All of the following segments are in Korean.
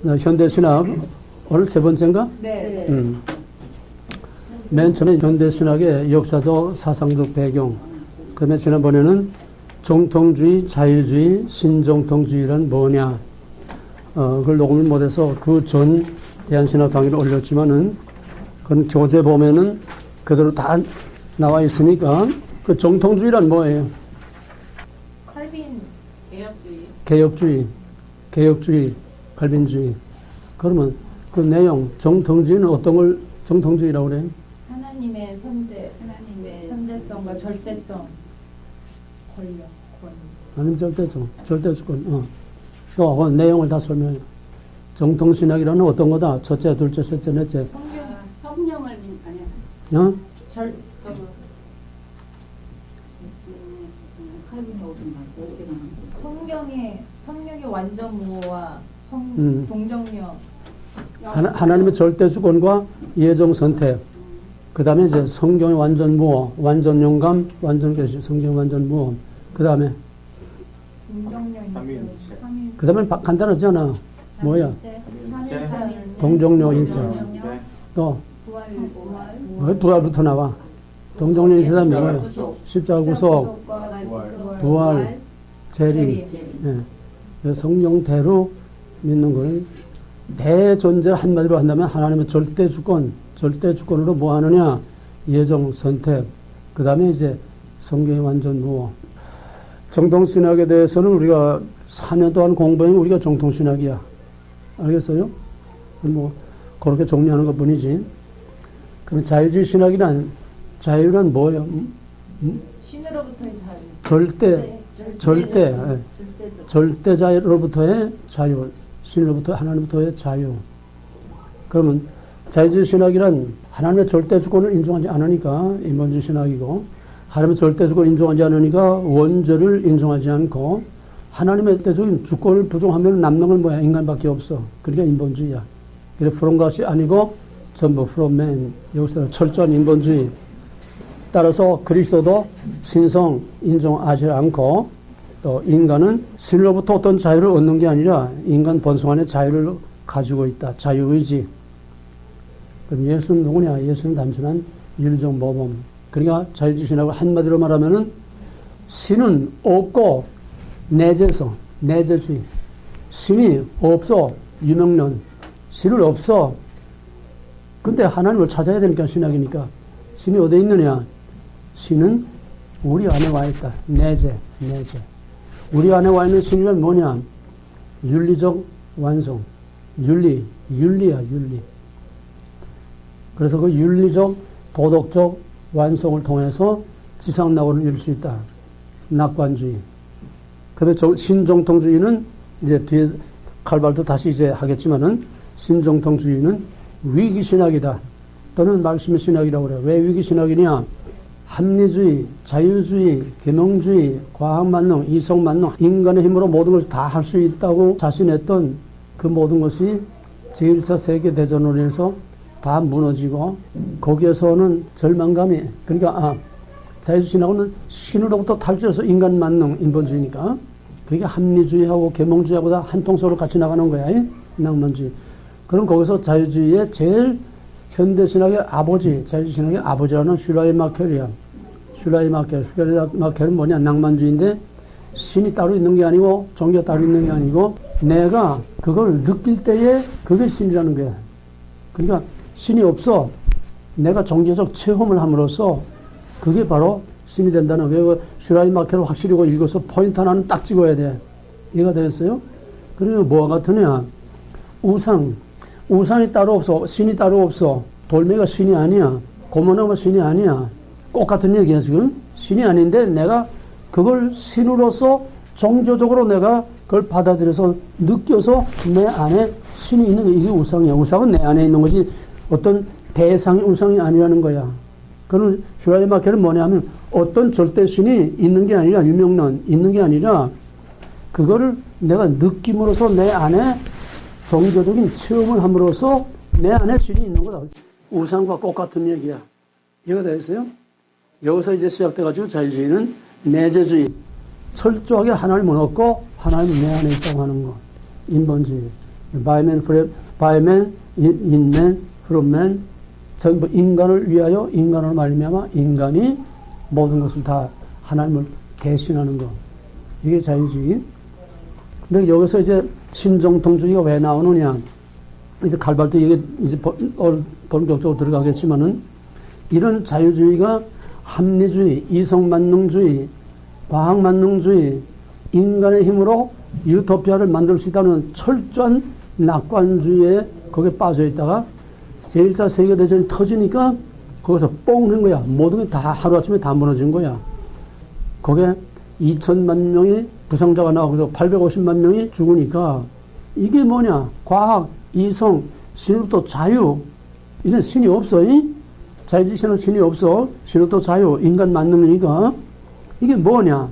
현대신학 오늘 세 번째인가? 네. 맨 처음에 현대신학의 역사적 사상적 배경. 그다음에 지난번에는 정통주의, 자유주의, 신정통주의란 뭐냐. 그걸 녹음을 못해서 그 전 대한신학 강의를 올렸지만은 그건 교재 보면은 그대로 다 나와 있으니까 그 정통주의란 뭐예요? 칼빈 개혁주의, 칼빈주의. 그러면 그 내용, 정통주의는 어떤 걸 정통주의라고 그래요? 하나님의 선제성과 절대성, 권력, 권. 하나님 절대주권. 또 그 내용을 다 설명해요. 정통신학이라는 어떤 거다? 첫째, 둘째, 셋째, 넷째. 성령을 아니야. 어? 성령의 완전 무호와 동정력. 하나님의 절대주권과 예정 선택. 그 다음에 이제 성경의 완전 무호, 완전 영감, 완전 계시, 성경의 완전 무호. 그 다음에 그 다음에 간단하잖아. 뭐야? 동정력 인태. 또 부활부터 나와. 동정력 인태가 뭐예요? 십자가 구속, 부활, 재림. 예. 성령대로 믿는 걸 대존재 한마디로 한다면 하나님의 절대주권으로 뭐 하느냐? 예정, 선택. 그 다음에 이제 성경의 완전 무호. 정통신학에 대해서는 우리가 4년 동안 공부하면 우리가 정통신학이야. 알겠어요? 뭐 그렇게 정리하는 것 뿐이지. 그럼 자유주의 신학이란 자유란 뭐예요? 신으로부터의 자유. 절대 자유로부터의 자유. 신으로부터 하나님부터의 자유. 그러면 자유주의 신학이란 하나님의 절대주권을 인정하지 않으니까 인본주의 신학이고, 하나님의 절대주권을 인정하지 않으니까 원죄를 인정하지 않고, 하나님의 절대적인 주권을 부정하면 남는 건 뭐야? 인간밖에 없어. 그러니까 인본주의야. 그래서 from 것이 아니고 전부 from man. 여기서 철저한 인본주의. 따라서 그리스도도 신성 인정하지 않고, 또 인간은 신으로부터 어떤 자유를 얻는 게 아니라 인간 본성 안에 자유를 가지고 있다. 자유의지. 그럼 예수는 누구냐? 예수는 단순한 윤리적 모범. 그러니까 자유주의 신학을 한마디로 말하면은 신은 없고 내재성, 내재주의. 신이 없어. 유명론. 신은 없어. 근데 하나님을 찾아야 되니까 신학이니까. 신이 어디에 있느냐? 신은 우리 안에 와 있다. 내재. 우리 안에 와 있는 신이란 뭐냐? 윤리적 완성. 윤리야, 윤리. 그래서 그 윤리적, 도덕적 완성을 통해서 지상낙원을 이룰 수 있다. 낙관주의. 그다음에 신정통주의는 이제 뒤에 칼발도 다시 이제 하겠지만은 신정통주의는 위기신학이다. 또는 말씀의 신학이라고 그래요. 왜 위기신학이냐? 합리주의, 자유주의, 계명주의, 과학만능, 이성만능, 인간의 힘으로 모든 것을 다 할 수 있다고 자신했던 그 모든 것이 제1차 세계대전으로 인해서 다 무너지고, 거기에서는 절망감이, 그러니까 자유주의 신학은 신으로부터 탈주해서 인간 만능, 인본주의니까 그게 합리주의하고 계몽주의하고 다 한 통속으로 같이 나가는 거야. 낭만주의. 그럼 거기서 자유주의의 제일 현대신학의 아버지, 자유주의 신학의 아버지라는 슈라이마켈이야. 슈라이마켈은 뭐냐? 낭만주의인데 신이 따로 있는 게 아니고 종교가 따로 있는 게 아니고 내가 그걸 느낄 때에 그게 신이라는 거야. 그러니까 신이 없어. 내가 종교적 체험을 함으로써 그게 바로 신이 된다는 거예요. 슈라이마켈을 확실히 읽어서 포인트 하나는 딱 찍어야 돼. 이해가 되겠어요? 그러면 뭐가 같으냐? 우상이 따로 없어. 신이 따로 없어. 돌멩이가 신이 아니야. 고모나무가 신이 아니야. 똑같은 얘기야, 지금. 신이 아닌데 내가 그걸 신으로서 종교적으로 내가 그걸 받아들여서 느껴서 내 안에 신이 있는 게 이게 우상이야. 우상은 내 안에 있는 것이 어떤 대상이 우상이 아니라는 거야. 그런 슈라이마켈은 뭐냐면 어떤 절대 신이 있는 게 아니라 유명론 있는 게 아니라 그거를 내가 느낌으로써 내 안에 종교적인 체험을 함으로써 내 안에 신이 있는 거다. 우상과 똑같은 얘기야. 이해가 되겠어요? 여기서 이제 시작돼가지고 자유주의는 내재주의. 철저하게 하나님을 얻고 하나님은 내 안에 있다고 하는 거. 인본주의. by man, in man, from man, 전부 인간을 위하여 인간을 말미암아 인간이 모든 것을 다 하나님을 대신하는 것. 이게 자유주의. 근데 여기서 이제 신정통주의가 왜 나오느냐. 이제 칼발트 이게 이제 본격적으로 들어가겠지만은 이런 자유주의가 합리주의, 이성만능주의, 과학만능주의, 인간의 힘으로 유토피아를 만들 수 있다는 철저한 낙관주의에 거기에 빠져 있다가 제1차 세계대전이 터지니까 거기서 뽕 한 거야. 모든 게 다 하루아침에 다 무너진 거야. 거기에 2천만 명이 부상자가 나오고 850만 명이 죽으니까 이게 뭐냐. 과학, 이성, 신으로부터 자유. 이제 신이 없어. 자유주의 신은 신이 없어. 신으로부터 자유. 인간 만능이니까. 이게 뭐냐.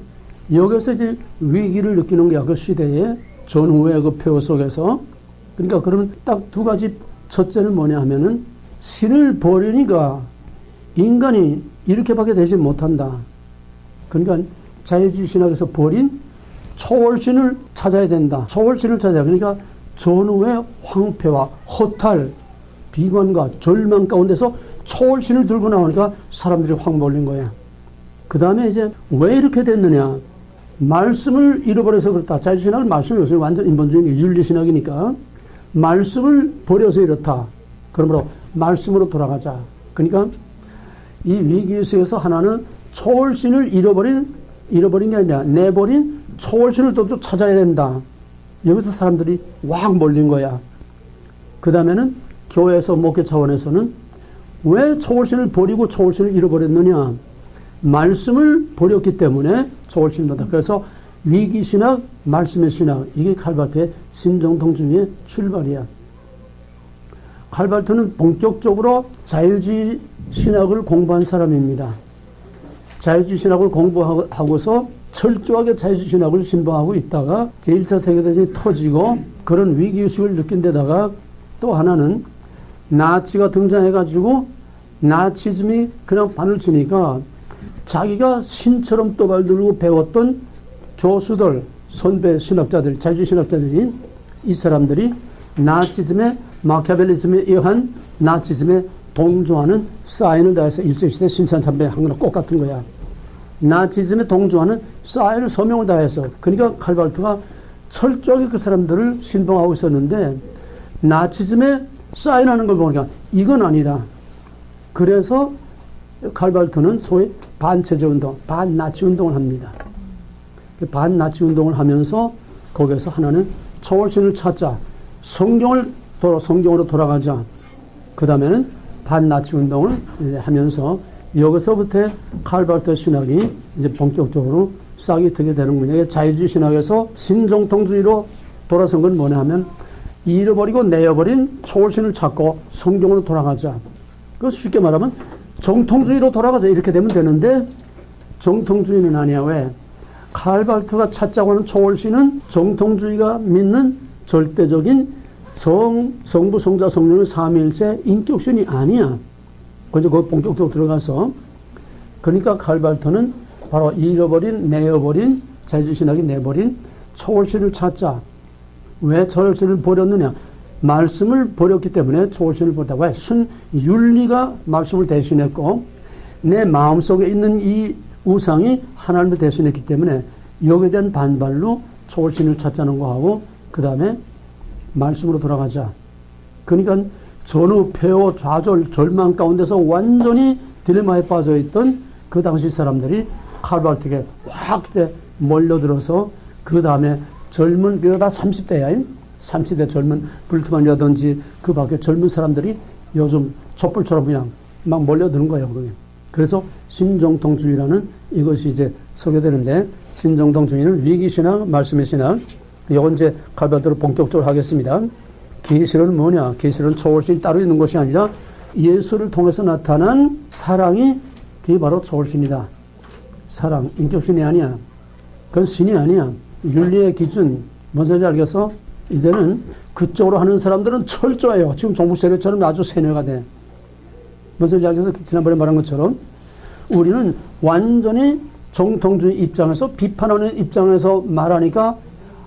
여기서 이제 위기를 느끼는 거야. 그 시대에 전후의 그 폐허 속에서. 그러니까 그러면 딱 두 가지. 첫째는 뭐냐 하면은 신을 버리니까 인간이 이렇게밖에 되지 못한다. 그러니까 자유주의 신학에서 버린 초월신을 찾아야 된다. 초월신을 찾아야. 그러니까 전후의 황폐와 허탈, 비관과 절망 가운데서 초월신을 들고 나오니까 사람들이 확 몰린 거야. 그 다음에 이제 왜 이렇게 됐느냐. 말씀을 잃어버려서 그렇다. 자유주의 신학은 말씀이 요새 완전 인본주의 윤리신학이니까 말씀을 버려서 이렇다. 그러므로 말씀으로 돌아가자. 그러니까 이 위기 속에서 하나는 초월신을 잃어버린 게 아니라 내버린 초월신을 또 찾아야 된다. 여기서 사람들이 확 몰린 거야. 그 다음에는 교회에서 목회 차원에서는 왜 초월신을 버리고 초월신을 잃어버렸느냐. 말씀을 버렸기 때문에 초월신을 받다. 그래서 위기신학, 말씀의 신학, 이게 칼발트의 신정통주의의 출발이야. 칼발트는 본격적으로 자유주의 신학을 공부한 사람입니다. 자유주의 신학을 공부하고서 철저하게 자유주의 신학을 신봉하고 있다가 제1차 세계대전이 터지고 그런 위기의식을 느낀 데다가 또 하나는 나치가 등장해가지고 나치즘이 그냥 판을 치니까 자기가 신처럼 떠발들고 배웠던 교수들, 선배 신학자들, 자유주의 신학자들이 이 사람들이 나치즘의 마키아벨리즘에 의한 나치즘에 동조하는 사인을 다해서 일제시대 신산참배에 한 거랑 똑같은 거야. 나치즘에 동조하는 사인을 서명을 다해서. 그러니까 칼발트가 철저하게 그 사람들을 신봉하고 있었는데 나치즘에 사인하는 걸 보니까 이건 아니다. 그래서 칼발트는 소위 반체제 운동, 반나치 운동을 합니다. 반나치 운동을 하면서 거기에서 하나는 초월신을 찾자. 성경으로 돌아가자. 그 다음에는 반나치 운동을 이제 하면서 여기서부터 칼발트 신학이 이제 본격적으로 싹이 트게 되는 거예요. 자유주의 신학에서 신정통주의로 돌아선 건 뭐냐 하면 잃어버리고 내어버린 초월신을 찾고 성경으로 돌아가자. 그 쉽게 말하면 정통주의로 돌아가자. 이렇게 되면 되는데 정통주의는 아니야. 왜? 칼발트가 찾자고 하는 초월신은 정통주의가 믿는 절대적인 성부, 성자, 성령의 삼위일체 인격신이 아니야. 그래서 그 본격적으로 들어가서 그러니까 칼발트는 바로 잃어버린, 내어버린 자유주의 신학이 내버린 초월신을 찾자. 왜 초월신을 버렸느냐? 말씀을 버렸기 때문에 초월신을 버렸다고 해. 윤리가 말씀을 대신했고 내 마음속에 있는 이 우상이 하나님을 대신했기 때문에 여기에 대한 반발로 초월신을 찾자는 거하고 그 다음에 말씀으로 돌아가자. 그러니까 전후 폐허 좌절 절망 가운데서 완전히 딜레마에 빠져있던 그 당시 사람들이 칼발트에게 확 몰려들어서 그 다음에 젊은 그거 다 30대야. 30대 젊은 불트만이라든지 그 밖에 젊은 사람들이 요즘 촛불처럼 그냥 막 몰려드는 거예요. 그게. 그래서 신정통주의라는 이것이 이제 소개되는데 신정통주의는 위기신학, 말씀의 신학. 이건 이제 칼발트로 본격적으로 하겠습니다. 계시론은 뭐냐? 계시론은 초월신이 따로 있는 것이 아니라 예수를 통해서 나타난 사랑이 그게 바로 초월신이다. 사랑, 인격신이 아니야. 그건 신이 아니야. 윤리의 기준, 뭔지 알겠어? 이제는 그쪽으로 하는 사람들은 철저해요. 지금 정부 세력처럼 아주 세뇌가 돼. 뭔지 알겠어? 지난번에 말한 것처럼 우리는 완전히 정통주의 입장에서 비판하는 입장에서 말하니까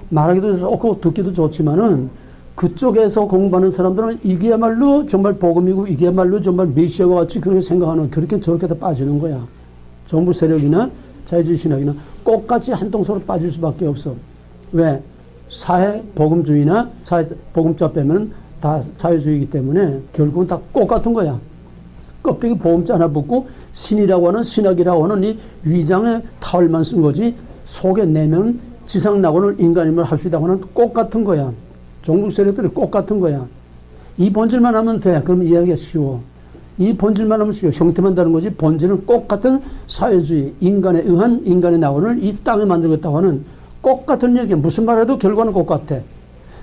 말하기도 좋고 듣기도 좋지만은 그쪽에서 공부하는 사람들은 이게야말로 정말 복음이고 이게야말로 정말 메시아와 같이 그렇게 생각하는 그렇게 저렇게 다 빠지는 거야. 정부 세력이나 자유주의 신학이나 똑같이 한 동서로 빠질 수밖에 없어. 왜? 사회 복음주의나 사회 복음자 빼면 다 자유주의이기 때문에 결국은 다 똑같은 거야. 껍데기 보험자 하나 붙고 신이라고 하는 신학이라고 하는 이 위장에 타월만 쓴 거지 속에 내면 지상낙원을 인간임을 할 수 있다고 하는 똑같은 거야. 종북 세력들이 똑같은 거야. 이 본질만 하면 돼. 그러면 이해하기가 쉬워. 이 본질만 하면 쉬워. 형태만 다른 거지 본질은 똑같은 사회주의, 인간에 의한 인간의 낙원을 이 땅에 만들겠다고 하는 똑같은 얘기야. 무슨 말해도 결과는 똑같아.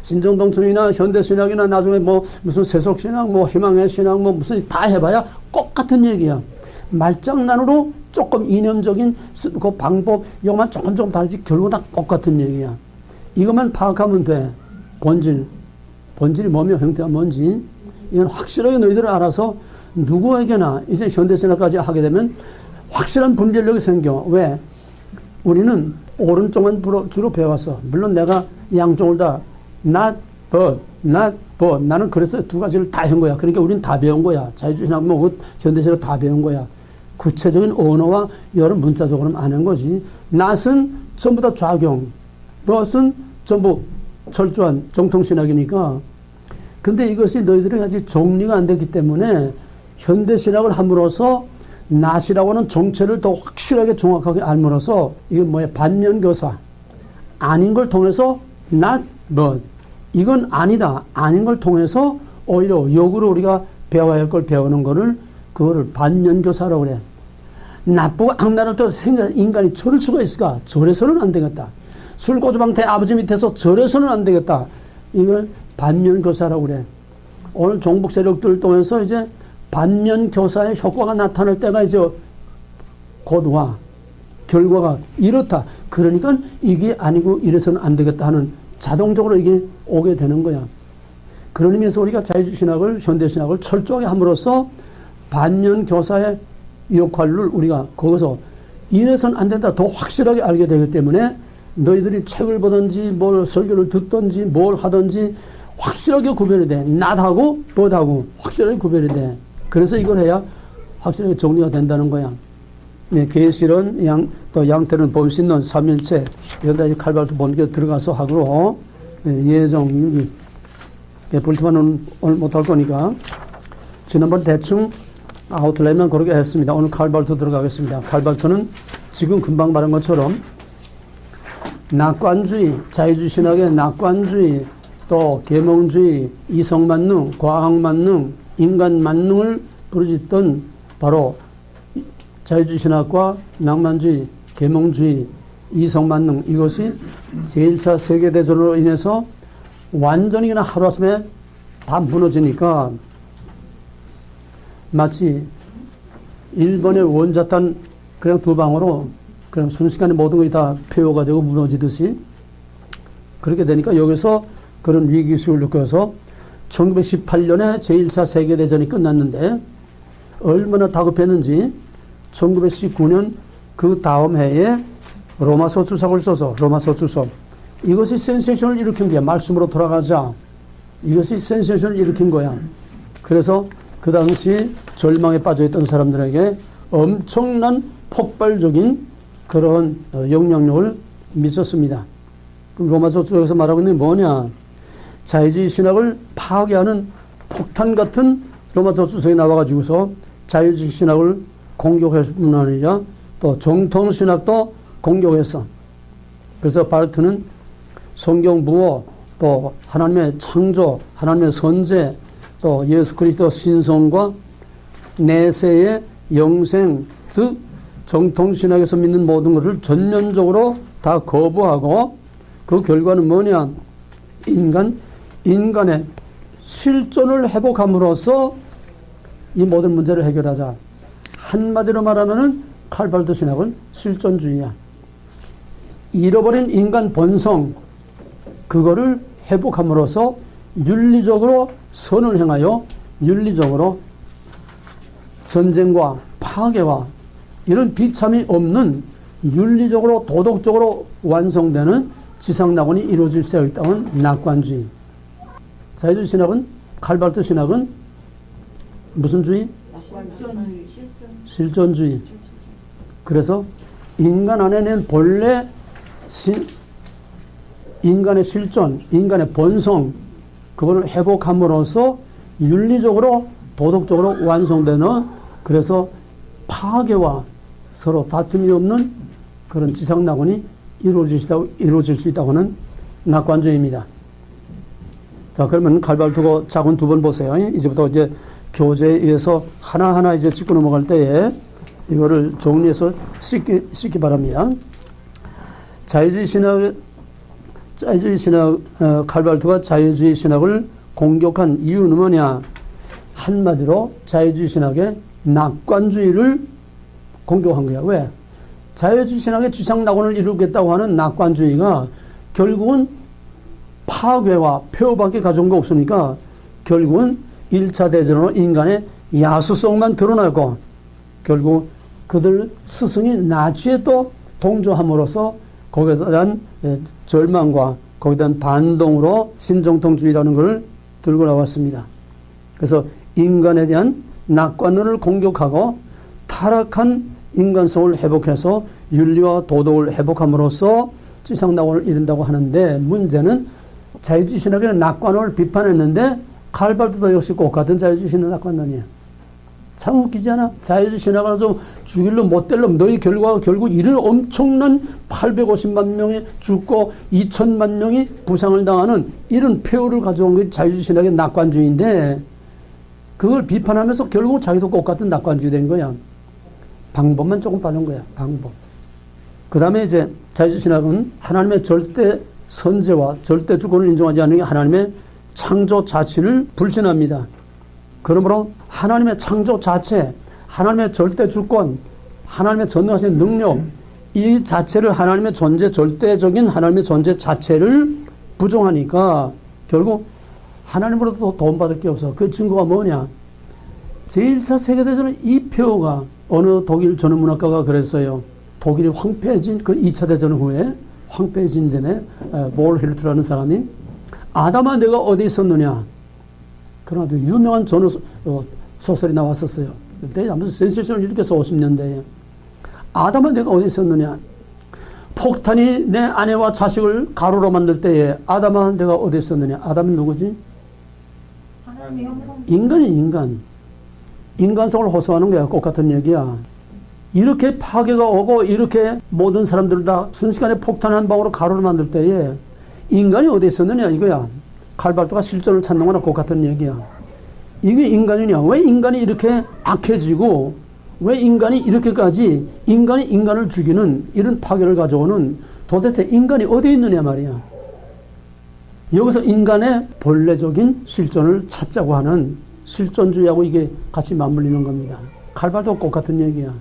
신정동천이나 현대신학이나 나중에 뭐 무슨 세속신학, 뭐 희망의 신학, 뭐 무슨 다 해봐야 똑같은 얘기야. 말장난으로 조금 이념적인 그 방법, 이것만 조금 다르지 결국 다 똑같은 얘기야. 이것만 파악하면 돼. 본질이 뭐며 형태가 뭔지. 이건 확실하게 너희들을 알아서 누구에게나 이제 현대신학까지 하게 되면 확실한 분별력이 생겨. 왜? 우리는 오른쪽만 주로 배워왔어. 물론 내가 양쪽을 다 not but 나는 그래서 두 가지를 다 한 거야. 그러니까 우리는 다 배운 거야. 자유주의 신학 뭐 현대신학 다 배운 거야. 구체적인 언어와 여러 문자적으로는 안 한 거지. not은 전부 다 좌경, but은 전부 철저한 정통신학이니까. 근데 이것이 너희들이 아직 정리가 안 됐기 때문에 현대신학을 함으로써 not이라고 하는 정체를 더 확실하게 정확하게 알므로써 이건 뭐야? 반면교사. 아닌 걸 통해서 not but. 이건 아니다. 아닌 걸 통해서 오히려 역으로 우리가 배워야 할 걸 배우는 거를 그거를 반면교사라고 그래. 나쁘고 악랄할 때 생각 인간이 저럴 수가 있을까? 저래서는 안 되겠다. 술고주방태 아버지 밑에서 저래서는 안 되겠다. 이걸 반면교사라고 그래. 오늘 종북 세력들 통해서 이제 반면교사의 효과가 나타날 때가 이제 곧 와. 결과가 이렇다. 그러니까 이게 아니고 이래서는 안 되겠다 하는 자동적으로 이게 오게 되는 거야. 그런 의미에서 우리가 자유주의 신학을, 현대신학을 철저하게 함으로써 반면교사의 역할을 우리가 거기서 이래서는 안 된다 더 확실하게 알게 되기 때문에 너희들이 책을 보든지 뭘 설교를 듣든지 뭘 하든지 확실하게 구별이 돼. not하고 but하고 확실하게 구별이 돼. 그래서 이걸 해야 확실하게 정리가 된다는 거야. 네, 계시론, 또 양태는 범신론, 삼일체, 여기다 칼발도 본격 들어가서 하고, 예정, 일기. 불티만은 오늘 못할 거니까. 지난번 대충 아웃라인만 그렇게 했습니다. 오늘 칼발도 들어가겠습니다. 칼발도는 지금 금방 말한 것처럼 낙관주의, 자유주의 신학의 낙관주의, 또 계몽주의, 이성만능, 과학만능, 인간만능을 부르짖던 바로 자유주의 신학과 낭만주의, 계몽주의, 이성만능 이것이 제1차 세계대전으로 인해서 완전히 그냥 하루아침에 다 무너지니까 마치 일본의 원자탄 그냥 두 방으로 그냥 순식간에 모든 것이 다 폐허가 되고 무너지듯이 그렇게 되니까 여기서 그런 위기의식을 느껴서 1918년에 제1차 세계대전이 끝났는데 얼마나 다급했는지 1919년 그 다음 해에 로마서 주석을 써서 로마서 주석 이것이 센세이션을 일으킨 거야. 말씀으로 돌아가자. 이것이 센세이션을 일으킨 거야. 그래서 그 당시 절망에 빠져있던 사람들에게 엄청난 폭발적인 그런 영향력을 미쳤습니다. 로마서 주석에서 말하고 있는 게 뭐냐. 자유주의 신학을 파괴하는 폭탄 같은 로마서 주석이 나와가지고서 자유주의 신학을 공격했을 뿐 아니라 또 정통신학도 공격했어. 그래서 바르트는 성경 부어 또 하나님의 창조, 하나님의 선제 또 예수 그리스도 신성과 내세의 영생 즉 정통신학에서 믿는 모든 것을 전면적으로 다 거부하고 그 결과는 뭐냐. 인간의 실존을 회복함으로써 이 모든 문제를 해결하자. 한마디로 말하면은 칼발도 신학은 실존주의야. 잃어버린 인간 본성 그거를 회복함으로써 윤리적으로 선을 행하여 윤리적으로 전쟁과 파괴와 이런 비참이 없는 윤리적으로 도덕적으로 완성되는 지상낙원이 이루어질 수 있다는 낙관주의. 자유주의 신학은, 칼발트 신학은 무슨 주의? 실존주의. 그래서 인간 안에는 본래 인간의 실존, 인간의 본성, 그걸 회복함으로써 윤리적으로, 도덕적으로 완성되는, 그래서 파괴와 서로 다툼이 없는 그런 지상낙원이 이루어질 수 있다고 하는 낙관주의입니다. 자, 그러면 칼발트고 자군 두 번 보세요. 이제부터 이제 교재에 의해서 하나하나 이제 짚고 넘어갈 때에 이거를 정리해서 씻기 바랍니다. 자유주의 신학, 칼발트가 자유주의 신학을 공격한 이유는 뭐냐? 한마디로 자유주의 신학의 낙관주의를 공격한 거야. 왜? 자유주의 신학의 지상낙원을 이루겠다고 하는 낙관주의가 결국은 파괴와 폐허밖에 가져온 거 없으니까 결국은 1차 대전으로 인간의 야수성만 드러나고 결국 그들 스승이 나치에 또 동조함으로써 거기에 대한 절망과 거기에 대한 반동으로 신정통주의라는 것을 들고 나왔습니다. 그래서 인간에 대한 낙관을 공격하고 타락한 인간성을 회복해서 윤리와 도덕을 회복함으로써 지상낙원을 이룬다고 하는데, 문제는 자유주의 신학의 낙관을 비판했는데 칼발트도 역시 똑같은 자유주의 신학 낙관론이에요. 참 웃기지 않아? 자유주의 신학을 좀 죽일 놈 못 될 놈, 너희 결과가 결국 이런 엄청난 850만 명이 죽고 2천만 명이 부상을 당하는 이런 폐허를 가져온 게 자유주의 신학의 낙관주의인데, 그걸 비판하면서 결국 자기도 똑같은 낙관주의 된 거야. 방법만 조금 빠른 거야. 방법. 그 다음에 이제 자유주의 신학은 하나님의 절대 선제와 절대 주권을 인정하지 않는 게 하나님의 창조 자체를 불신합니다. 그러므로 하나님의 창조 자체, 하나님의 절대 주권, 하나님의 전능하신 능력, 이 자체를 하나님의 존재, 절대적인 하나님의 존재 자체를 부정하니까 결국 하나님으로부터 도움받을 게 없어. 그 증거가 뭐냐? 제1차 세계대전의 이 폐허가, 어느 독일 전후문학가가 그랬어요. 독일이 황폐해진 그 2차 대전 후에 황폐해진 데네, 볼 힐트라는 사람이 아담아 내가 어디 있었느냐? 그런 아주 유명한 전후 소설이 나왔었어요. 그때 아무튼 센세이션을 일으켜서 50년대에 아담아 내가 어디 있었느냐? 폭탄이 내 아내와 자식을 가루로 만들 때에 아담아 내가 어디 있었느냐? 아담은 누구지? 하나님의 형성. 인간이 인간성을 호소하는 거야. 똑같은 얘기야. 이렇게 파괴가 오고 이렇게 모든 사람들을 다 순식간에 폭탄 한 방으로 가루를 만들 때에 인간이 어디 있었느냐 이거야. 칼발트가 실존을 찾는 거나 똑같은 얘기야. 이게 인간이냐? 왜 인간이 이렇게 악해지고 왜 인간이 이렇게까지 인간이 인간을 죽이는 이런 파괴를 가져오는, 도대체 인간이 어디 있느냐 말이야. 여기서 인간의 본래적인 실존을 찾자고 하는 실존주의하고 이게 같이 맞물리는 겁니다. 칼발트와 똑같은 얘기야.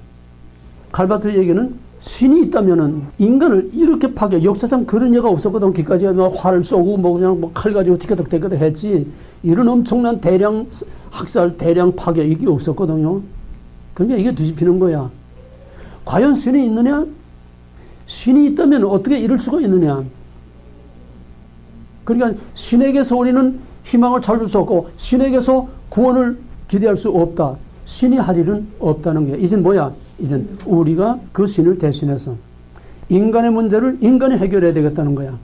칼발트 얘기는 신이 있다면은 인간을 이렇게 파괴, 역사상 그런 예가 없었거든. 기까지 활을 쏘고 뭐 그냥 뭐 칼 가지고 티켓 했지. 이런 엄청난 대량 학살, 대량 파괴 이게 없었거든요. 그러니까 이게 뒤집히는 거야. 과연 신이 있느냐? 신이 있다면 어떻게 이럴 수가 있느냐? 그러니까 신에게서 우리는 희망을 찾을 수 없고 신에게서 구원을 기대할 수 없다. 신이 할 일은 없다는 게 이젠 뭐야? 이젠 우리가 그 신을 대신해서 인간의 문제를 인간이 해결해야 되겠다는 거야.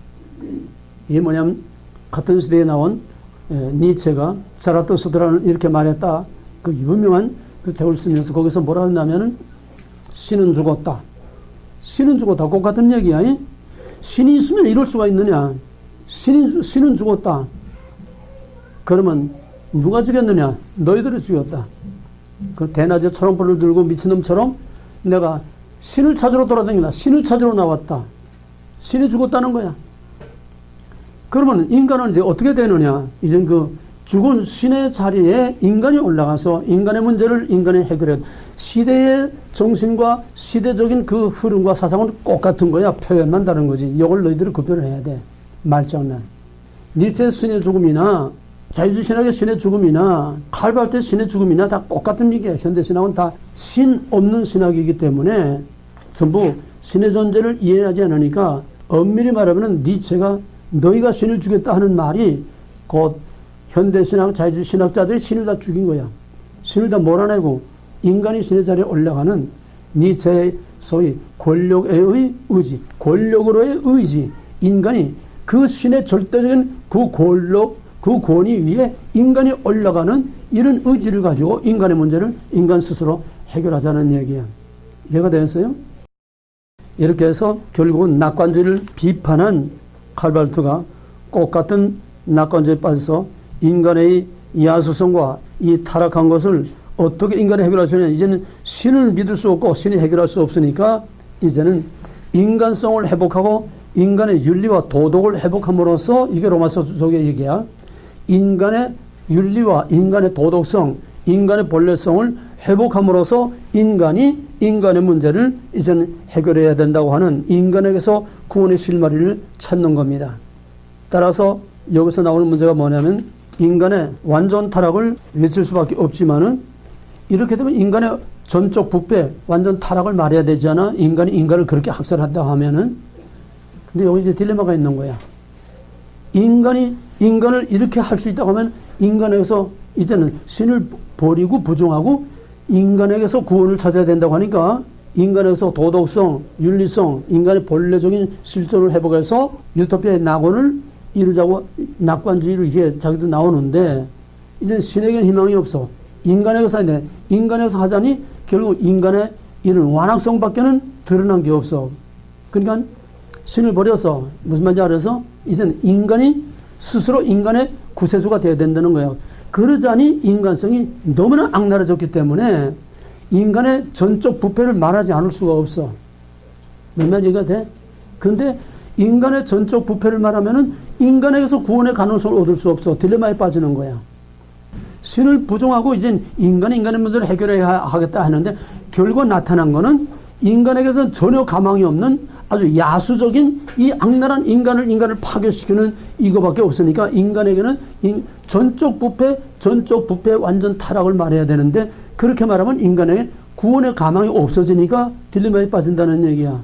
이게 뭐냐면 같은 시대에 나온 니체가 자라투스트라는 이렇게 말했다. 그 유명한 그 책을 쓰면서 거기서 뭐라 했냐면은 신은 죽었다. 신은 죽었다. 꼭 같은 얘기야. 신이 있으면 이럴 수가 있느냐? 신은 죽었다. 그러면 누가 죽였느냐? 너희들이 죽였다. 그 대낮에 초롱불을 들고 미친놈처럼 내가 신을 찾으러 돌아다닌다. 신을 찾으러 나왔다. 신이 죽었다는 거야. 그러면 인간은 이제 어떻게 되느냐? 이제 그 죽은 신의 자리에 인간이 올라가서 인간의 문제를 인간이 해결해. 시대의 정신과 시대적인 그 흐름과 사상은 똑같은 거야. 표현만 다른 거지. 이걸 너희들이 구별을 해야 돼. 말장난. 니체의 신의 죽음이나 자유주의 신학의 신의 죽음이나 칼발트의 신의 죽음이나 다 똑같은 얘기야. 현대신학은 다 신 없는 신학이기 때문에 전부 신의 존재를 이해하지 않으니까, 엄밀히 말하면 니체가 너희가 신을 죽였다 하는 말이 곧 현대신학, 자유주의 신학자들이 신을 다 죽인 거야. 신을 다 몰아내고 인간이 신의 자리에 올라가는 니체의 소위 권력의 의지, 권력으로의 의지, 인간이 그 신의 절대적인 그 권력, 그 권위 위에 인간이 올라가는 이런 의지를 가지고 인간의 문제를 인간 스스로 해결하자는 얘기야. 이해가 되었어요? 이렇게 해서 결국은 낙관주의를 비판한 칼발트가 꽃 같은 낙관주의에 빠져서 인간의 야수성과 이 타락한 것을 어떻게 인간이 해결할 수 있냐. 이제는 신을 믿을 수 없고 신이 해결할 수 없으니까 이제는 인간성을 회복하고 인간의 윤리와 도덕을 회복함으로써, 이게 로마서 속의 얘기야. 인간의 윤리와 인간의 도덕성, 인간의 본래성을 회복함으로써 인간이 인간의 문제를 이제는 해결해야 된다고 하는 인간에게서 구원의 실마리를 찾는 겁니다. 따라서 여기서 나오는 문제가 뭐냐면 인간의 완전 타락을 외칠 수밖에 없지만은 이렇게 되면 인간의 전적 부패, 완전 타락을 말해야 되지 않아? 인간이 인간을 그렇게 학살한다 하면은. 근데 여기 이제 딜레마가 있는 거야. 인간이 인간을 이렇게 할 수 있다고 하면 인간에게서 이제는 신을 버리고 부정하고 인간에게서 구원을 찾아야 된다고 하니까 인간에게서 도덕성, 윤리성, 인간의 본래적인 실존을 회복해서 유토피아의 낙원을 이루자고 낙관주의를 이게 자기도 나오는데 이제 신에게는 희망이 없어. 인간에게서 하자니 결국 인간의 이런 완악성밖에는 드러난 게 없어. 그러니까 신을 버려서 무슨 말인지 알아서 이제는 인간이 스스로 인간의 구세주가 되어야 된다는 거예요. 그러자니 인간성이 너무나 악랄해졌기 때문에 인간의 전적 부패를 말하지 않을 수가 없어. 맨날 얘기가 돼? 그런데 인간의 전적 부패를 말하면은 인간에게서 구원의 가능성을 얻을 수 없어. 딜레마에 빠지는 거야. 신을 부정하고 이제 인간의 문제를 해결해야 하겠다 하는데 결과 나타난 거는 인간에게서는 전혀 가망이 없는 아주 야수적인 이 악랄한 인간을 파괴시키는 이거밖에 없으니까 인간에게는 전적 부패 완전 타락을 말해야 되는데 그렇게 말하면 인간에게 구원의 가망이 없어지니까 딜레마에 빠진다는 얘기야.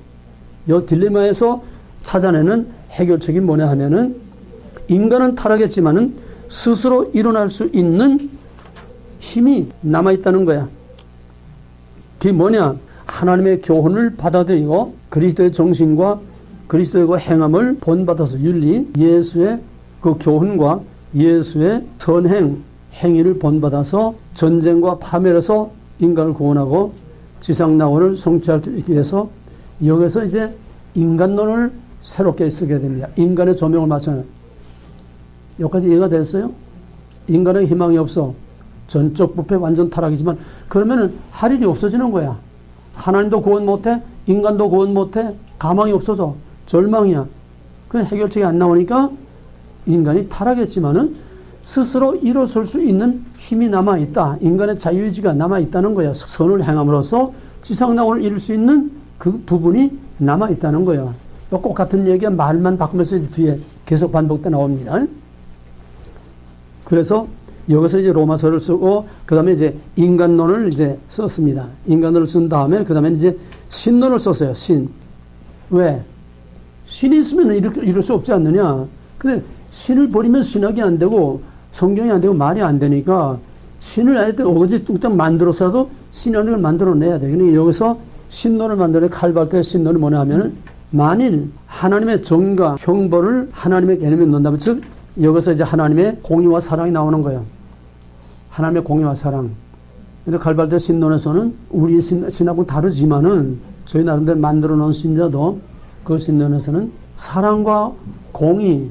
이 딜레마에서 찾아내는 해결책이 뭐냐 하면은 인간은 타락했지만은 스스로 일어날 수 있는 힘이 남아있다는 거야. 그게 뭐냐? 하나님의 교훈을 받아들이고 그리스도의 정신과 그리스도의 그 행함을 본받아서 윤리, 예수의 그 교훈과 예수의 선행, 행위를 본받아서 전쟁과 파멸에서 인간을 구원하고 지상낙원을 성취하기 위해서 여기서 이제 인간론을 새롭게 쓰게 됩니다. 인간의 조명을 맞춰는. 여기까지 이해가 됐어요? 인간의 희망이 없어. 전적 부패 완전 타락이지만 그러면은 할 일이 없어지는 거야. 하나님도 구원 못해, 인간도 구원 못해, 가망이 없어서 절망이야. 그 해결책이 안 나오니까 인간이 타락했지만은 스스로 일어설 수 있는 힘이 남아있다. 인간의 자유의지가 남아있다는 거야. 선을 행함으로써 지상낙원을 이룰 수 있는 그 부분이 남아있다는 거야. 꼭 같은 얘기가 말만 바꾸면서 뒤에 계속 반복돼 나옵니다. 그래서 여기서 이제 로마서를 쓰고 그 다음에 이제 인간론을 이제 썼습니다. 인간론을 쓴 다음에 그 다음에 이제 신론을 썼어요. 신. 왜? 신이 있으면 이럴 수 없지 않느냐. 근데 신을 버리면 신학이 안 되고 성경이 안 되고 말이 안 되니까 신을 하여튼 어거지 뚱땅 만들어서라도 신론을 만들어내야 돼. 그러니까 여기서 신론을 만들어 칼발트의 신론이 뭐냐 하면은 만일 하나님의 정과 형벌을 하나님의 개념에 넣는다면 즉 여기서 이제 하나님의 공의와 사랑이 나오는 거예요. 하나님의 공의와 사랑. 근데 칼발트 신론에서는 우리 신하고 다르지만은 저희 나름대로 만들어 놓은 신자도 그 신론에서는 사랑과 공의,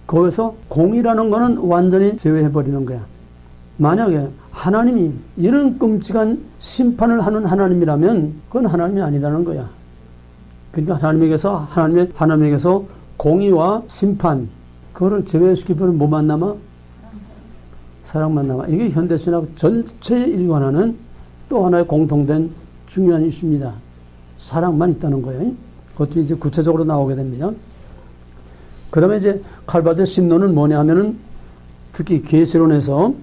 거기서 공의라는 거는 완전히 제외해버리는 거야. 만약에 하나님이 이런 끔찍한 심판을 하는 하나님이라면 그건 하나님이 아니라는 거야. 그러니까 하나님에게서 공의와 심판, 그거를 제외시키면 뭐만 남아? 사랑만 남아. 이게 현대신학 전체에 일관하는 또 하나의 공통된 중요한 이슈입니다. 사랑만 있다는 거예요. 그것도 이제 구체적으로 나오게 됩니다. 그 다음에 이제 칼발트 신론은 뭐냐 하면은 특히 계시론에서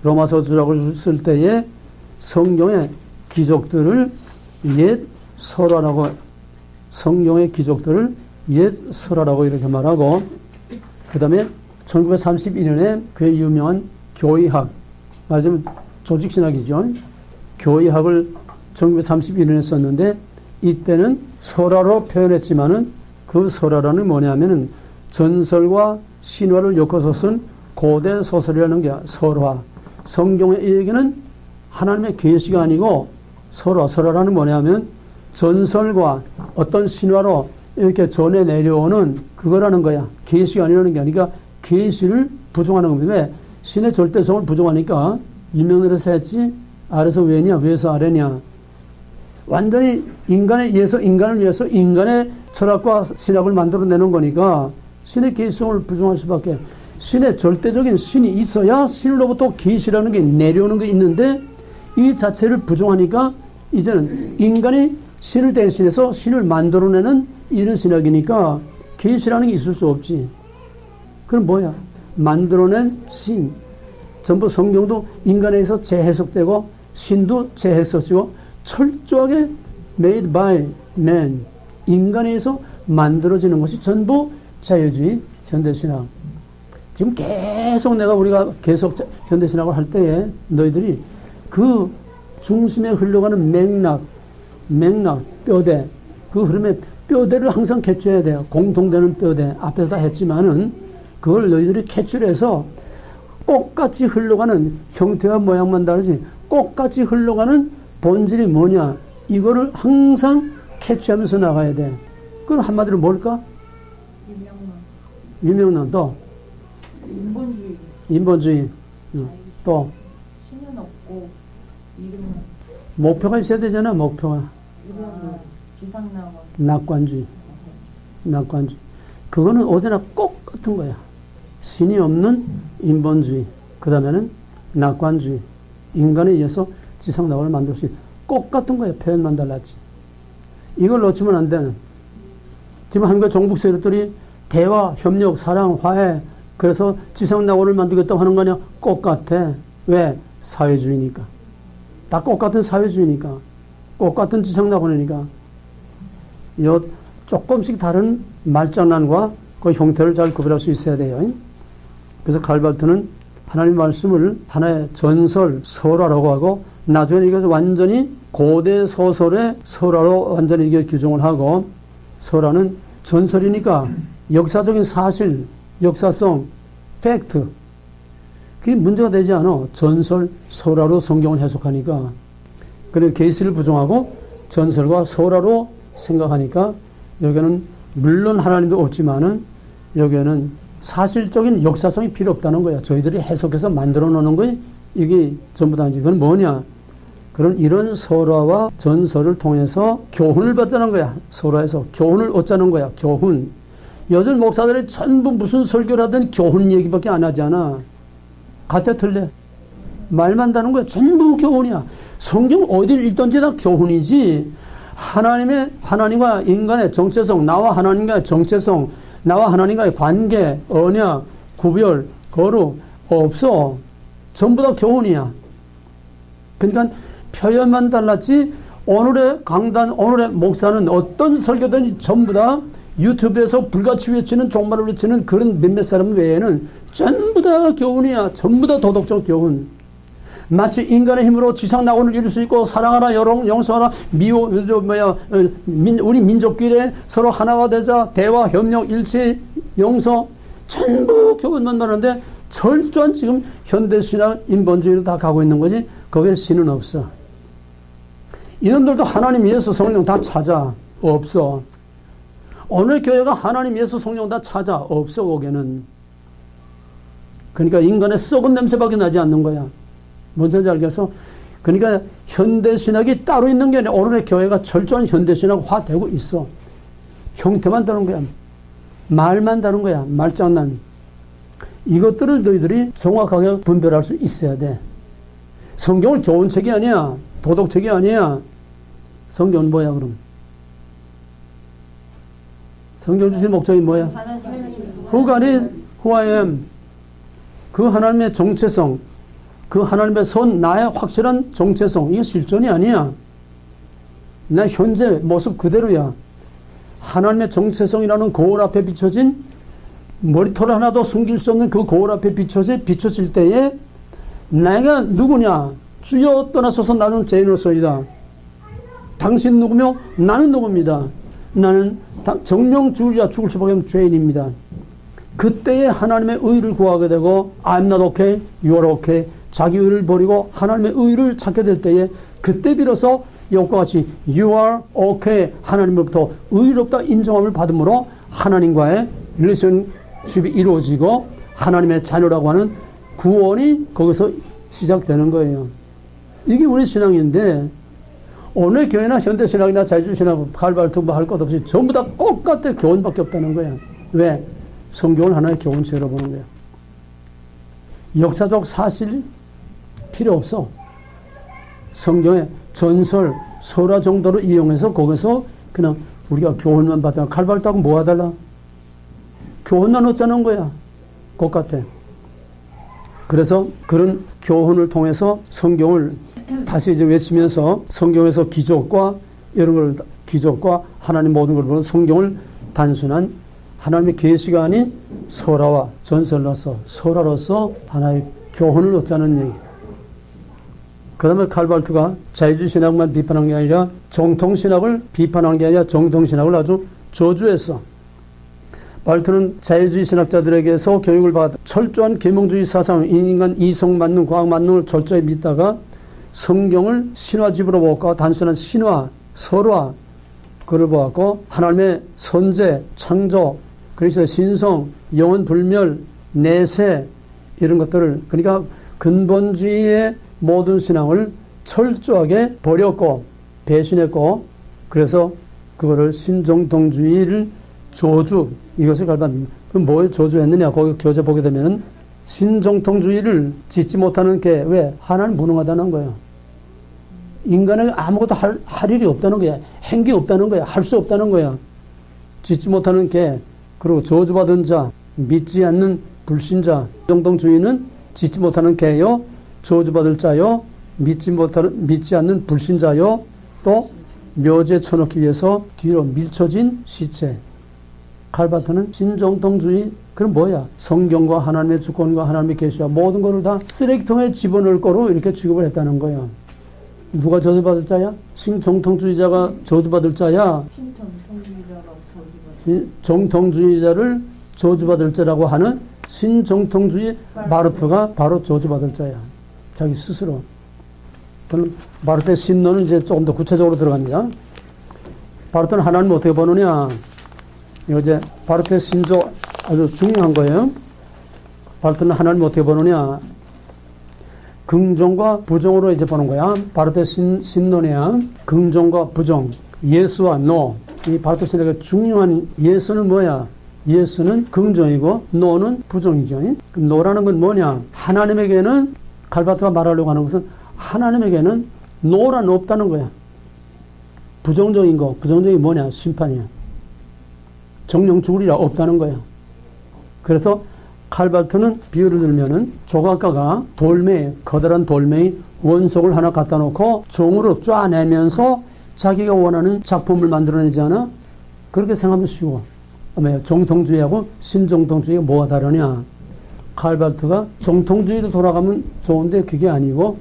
로마서 주작을 쓸 때에 성경의 기적들을 옛 설화라고, 성경의 기적들을 옛 설화라고 이렇게 말하고, 그 다음에 1932년에 그의 유명한 교의학, 맞으면 조직신학이죠. 교의학을 1931년에 썼는데 이때는 설화로 표현했지만은 그 설화라는 뭐냐면은 전설과 신화를 엮어서 쓴 고대 소설이라는 게 설화. 성경의 이 얘기는 하나님의 계시가 아니고 설화라는 뭐냐면 전설과 어떤 신화로 이렇게 전해 내려오는 그거라는 거야. 계시가 아니라는 게 아니라 계시를 부정하는 겁니다. 왜? 신의 절대성을 부정하니까 유명해서 했지 아래서 왜냐 위에서 아래냐. 완전히 인간을 위해서 인간의 철학과 신학을 만들어내는 거니까 신의 계시성을 부정할 수밖에. 신의 절대적인 신이 있어야 신으로부터 계시라는 게 내려오는 게 있는데 이 자체를 부정하니까 이제는 인간이 신을 대신해서 신을 만들어내는 이런 신학이니까 계시라는 게 있을 수 없지. 그럼 뭐야? 만들어낸 신. 전부 성경도 인간에 의해서 재해석되고 신도 재해석되고 철저하게 made by man. 인간에 의해서 만들어지는 것이 전부 자유주의 현대신학. 지금 계속 우리가 계속 현대신학을 할 때에 너희들이 그 중심에 흘러가는 맥락, 뼈대, 그 흐름에 뼈대를 항상 캐치해야 돼요. 공통되는 뼈대. 앞에서 다 했지만은 그걸 너희들이 캐치해서 꽃같이 흘러가는 형태와 모양만 다르지 꽃같이 흘러가는 본질이 뭐냐 이거를 항상 캐치하면서 나가야 돼. 그럼 한마디로 뭘까? 유명란 또 인본주의 또 신은 없고 이름은 목표가 있어야 되잖아. 목표가 지상낙원 낙관주의 그거는 어디나 꼭 같은 거야. 신이 없는 인본주의 그 다음에는 낙관주의 인간에 의해서 지상낙원을 만들 수 있는 꼭 같은 거야. 표현만 달랐지. 이걸 놓치면 안 돼. 지금 한국 정북 세력들이 대화, 협력, 사랑, 화해 그래서 지상낙원을 만들겠다고 하는 거 아니야? 꼭 같아. 왜? 사회주의니까. 다 똑같은 사회주의니까. 똑같은 지상낙원이니까. 요 조금씩 다른 말장난과 그 형태를 잘 구별할 수 있어야 돼요. 그래서 칼발트는 하나님 말씀을 하나의 전설, 설화라고 하고 나중에 이것을 완전히 고대 소설의 설화로 완전히 이게 규정을 하고 설화는 전설이니까 역사적인 사실, 역사성, 팩트 그게 문제가 되지 않아. 전설, 설화로 성경을 해석하니까. 그리고 계시를 부정하고 전설과 설화로 생각하니까 여기는 물론 하나님도 없지만은 여기에는 사실적인 역사성이 필요 없다는 거야. 저희들이 해석해서 만들어 놓는 거에 이게 전부 다지. 그건 뭐냐? 그런 이런 설화와 전설을 통해서 교훈을 받자는 거야. 설화에서 교훈을 얻자는 거야. 교훈. 요즘 목사들이 전부 무슨 설교를 하든 교훈 얘기밖에 안 하잖아. 같아 틀려? 말만 다는 거야. 전부 교훈이야. 성경 어딜 읽든지 다 교훈이지. 하나님과 인간의 정체성, 나와 하나님과의 정체성, 나와 하나님과의 관계, 언약, 구별, 거룩 없어. 전부 다 교훈이야. 그러니까 표현만 달랐지 오늘의 강단, 오늘의 목사는 어떤 설교든지 전부 다 유튜브에서 불같이 외치는 종말을 외치는 그런 몇몇 사람 외에는 전부 다 교훈이야. 전부 다 도덕적 교훈. 마치 인간의 힘으로 지상낙원을 이룰 수 있고 사랑하라, 용서하라, 우리 민족끼리 서로 하나가 되자, 대화, 협력, 일치, 용서 전부 교훈만 말하는데 철저한 지금 현대신학 인본주의로 다 가고 있는 거지. 거기에 신은 없어. 이놈들도 하나님, 예수, 성령 다 찾아. 없어. 오늘 교회가 하나님, 예수, 성령 다 찾아. 없어. 거기는. 그러니까 인간의 썩은 냄새밖에 나지 않는 거야. 뭔지 알겠어? 그러니까 현대신학이 따로 있는 게 아니라 오늘의 교회가 철저한 현대신학화 되고 있어. 형태만 다른 거야. 말만 다른 거야. 말장난. 이것들을 너희들이 정확하게 분별할 수 있어야 돼. 성경은 좋은 책이 아니야. 도덕책이 아니야. 성경은 뭐야 그럼? 성경 주신 목적이 뭐야? Who God is, who I am. 그 하나님의 정체성, 그 하나님의 나의 확실한 정체성, 이게 실존이 아니야. 나 현재 모습 그대로야. 하나님의 정체성이라는 거울 앞에 비춰진 머리털 하나도 숨길 수 없는 그 거울 앞에 비춰질 때에 내가 누구냐? 주여 떠나소서 나는 죄인으로서이다. 당신 누구며? 나는 누구입니다. 나는 정령 죽으리라 죽을 수밖에 없는 죄인입니다. 그때에 하나님의 의를 구하게 되고 I'm not okay, you are okay. 자기 의를 버리고 하나님의 의를 찾게 될 때에 그때 비로소 이것과 같이 you are okay 하나님으로부터 의롭다 인정함을 받음으로 하나님과의 릴레이션십이 이루어지고 하나님의 자녀라고 하는 구원이 거기서 시작되는 거예요. 이게 우리 신앙인데 오늘 교회나 현대신학이나 자유주의신학 칼발트 뭐 할 것 없이 전부 다 똑같아 교훈밖에 없다는 거야. 왜? 성경을 하나의 교훈체로 보는 거야. 역사적 사실 필요 없어. 성경의 전설, 설화 정도로 이용해서 거기서 그냥 우리가 교훈만 받잖아. 칼발트하고 뭐가 달라? 교훈만 얻자는 거야. 똑같아. 그래서 그런 교훈을 통해서 성경을 다시 이제 외치면서 성경에서 기적과 이런 걸, 기적과 하나님 모든 걸 보는 성경을 단순한 하나님의 계시가 아닌 설화와 전설로서 설화로서 하나의 교훈을 얻자는 얘기. 그 다음에 칼발트가 자유주의 신학만 비판한 게 아니라 정통신학을 비판한 게 아니라 정통신학을 아주 저주했어. 발트는 자유주의 신학자들에게서 교육을 받아 철저한 계몽주의 사상, 인간 이성 만능, 과학 만능을 철저히 믿다가 성경을 신화집으로 보고 단순한 신화, 설화 그를 보았고 하나님의 선제, 창조, 그리스도의 신성, 영원 불멸, 내세 이런 것들을 그러니까 근본주의의 모든 신앙을 철저하게 버렸고 배신했고 그래서 그거를 신정통주의를 저주 이것을 갈반 그럼 뭘 저주했느냐 거기 교재 보게 되면은 신정통주의를 짓지 못하는 게 왜 하나님 무능하다는 거예요. 인간에게 아무것도 할 일이 없다는 거야. 행기 없다는 거야. 할 수 없다는 거야. 짓지 못하는 게 그리고 저주받은 자 믿지 않는 불신자 정통주의는 짓지 못하는 개요 저주받을 자요 믿지 않는 불신자요 또 묘지에 쳐넣기 위해서 뒤로 밀쳐진 시체. 칼바트는 신정통주의 그럼 뭐야? 성경과 하나님의 주권과 하나님의 계시와 모든 것을 다 쓰레기통에 집어넣을 거로 이렇게 취급을 했다는 거예요. 누가 저주받을 자야? 신정통주의자가 저주받을 자야? 정통주의자를 저주받을 자라고 하는 신정통주의 바르트가 바로 저주받을 자야. 자기 스스로. 저는 바르트의 신론은 이제 조금 더 구체적으로 들어갑니다. 바르트는 하나님을 어떻게 보느냐? 이거 이제 바르트의 신조 아주 중요한 거예요. 바르트는 하나님을 어떻게 보느냐? 긍정과 부정으로 이제 보는 거야. 바르트의 신론이야. 긍정과 부정, 예수와 노. 이 바르트 신학의 중요한 예수는 뭐야? 예수는 긍정이고 노는 부정이죠. 노라는 건 뭐냐? 하나님에게는 칼바트가 말하려고 하는 것은 하나님에게는 노란 없다는 거야. 부정적인 거, 부정적인 뭐냐? 심판이야. 정령 죽으리라 없다는 거야. 그래서 칼바트는 비유를 들면은 조각가가 돌멩이, 커다란 돌멩이 원석을 하나 갖다 놓고 종으로 쪼아내면서 자기가 원하는 작품을 만들어내지 않아? 그렇게 생각하면 쉬워. 정통주의하고 신정통주의가 뭐가 다르냐? 칼바트가 정통주의로 돌아가면 좋은데 그게 아니고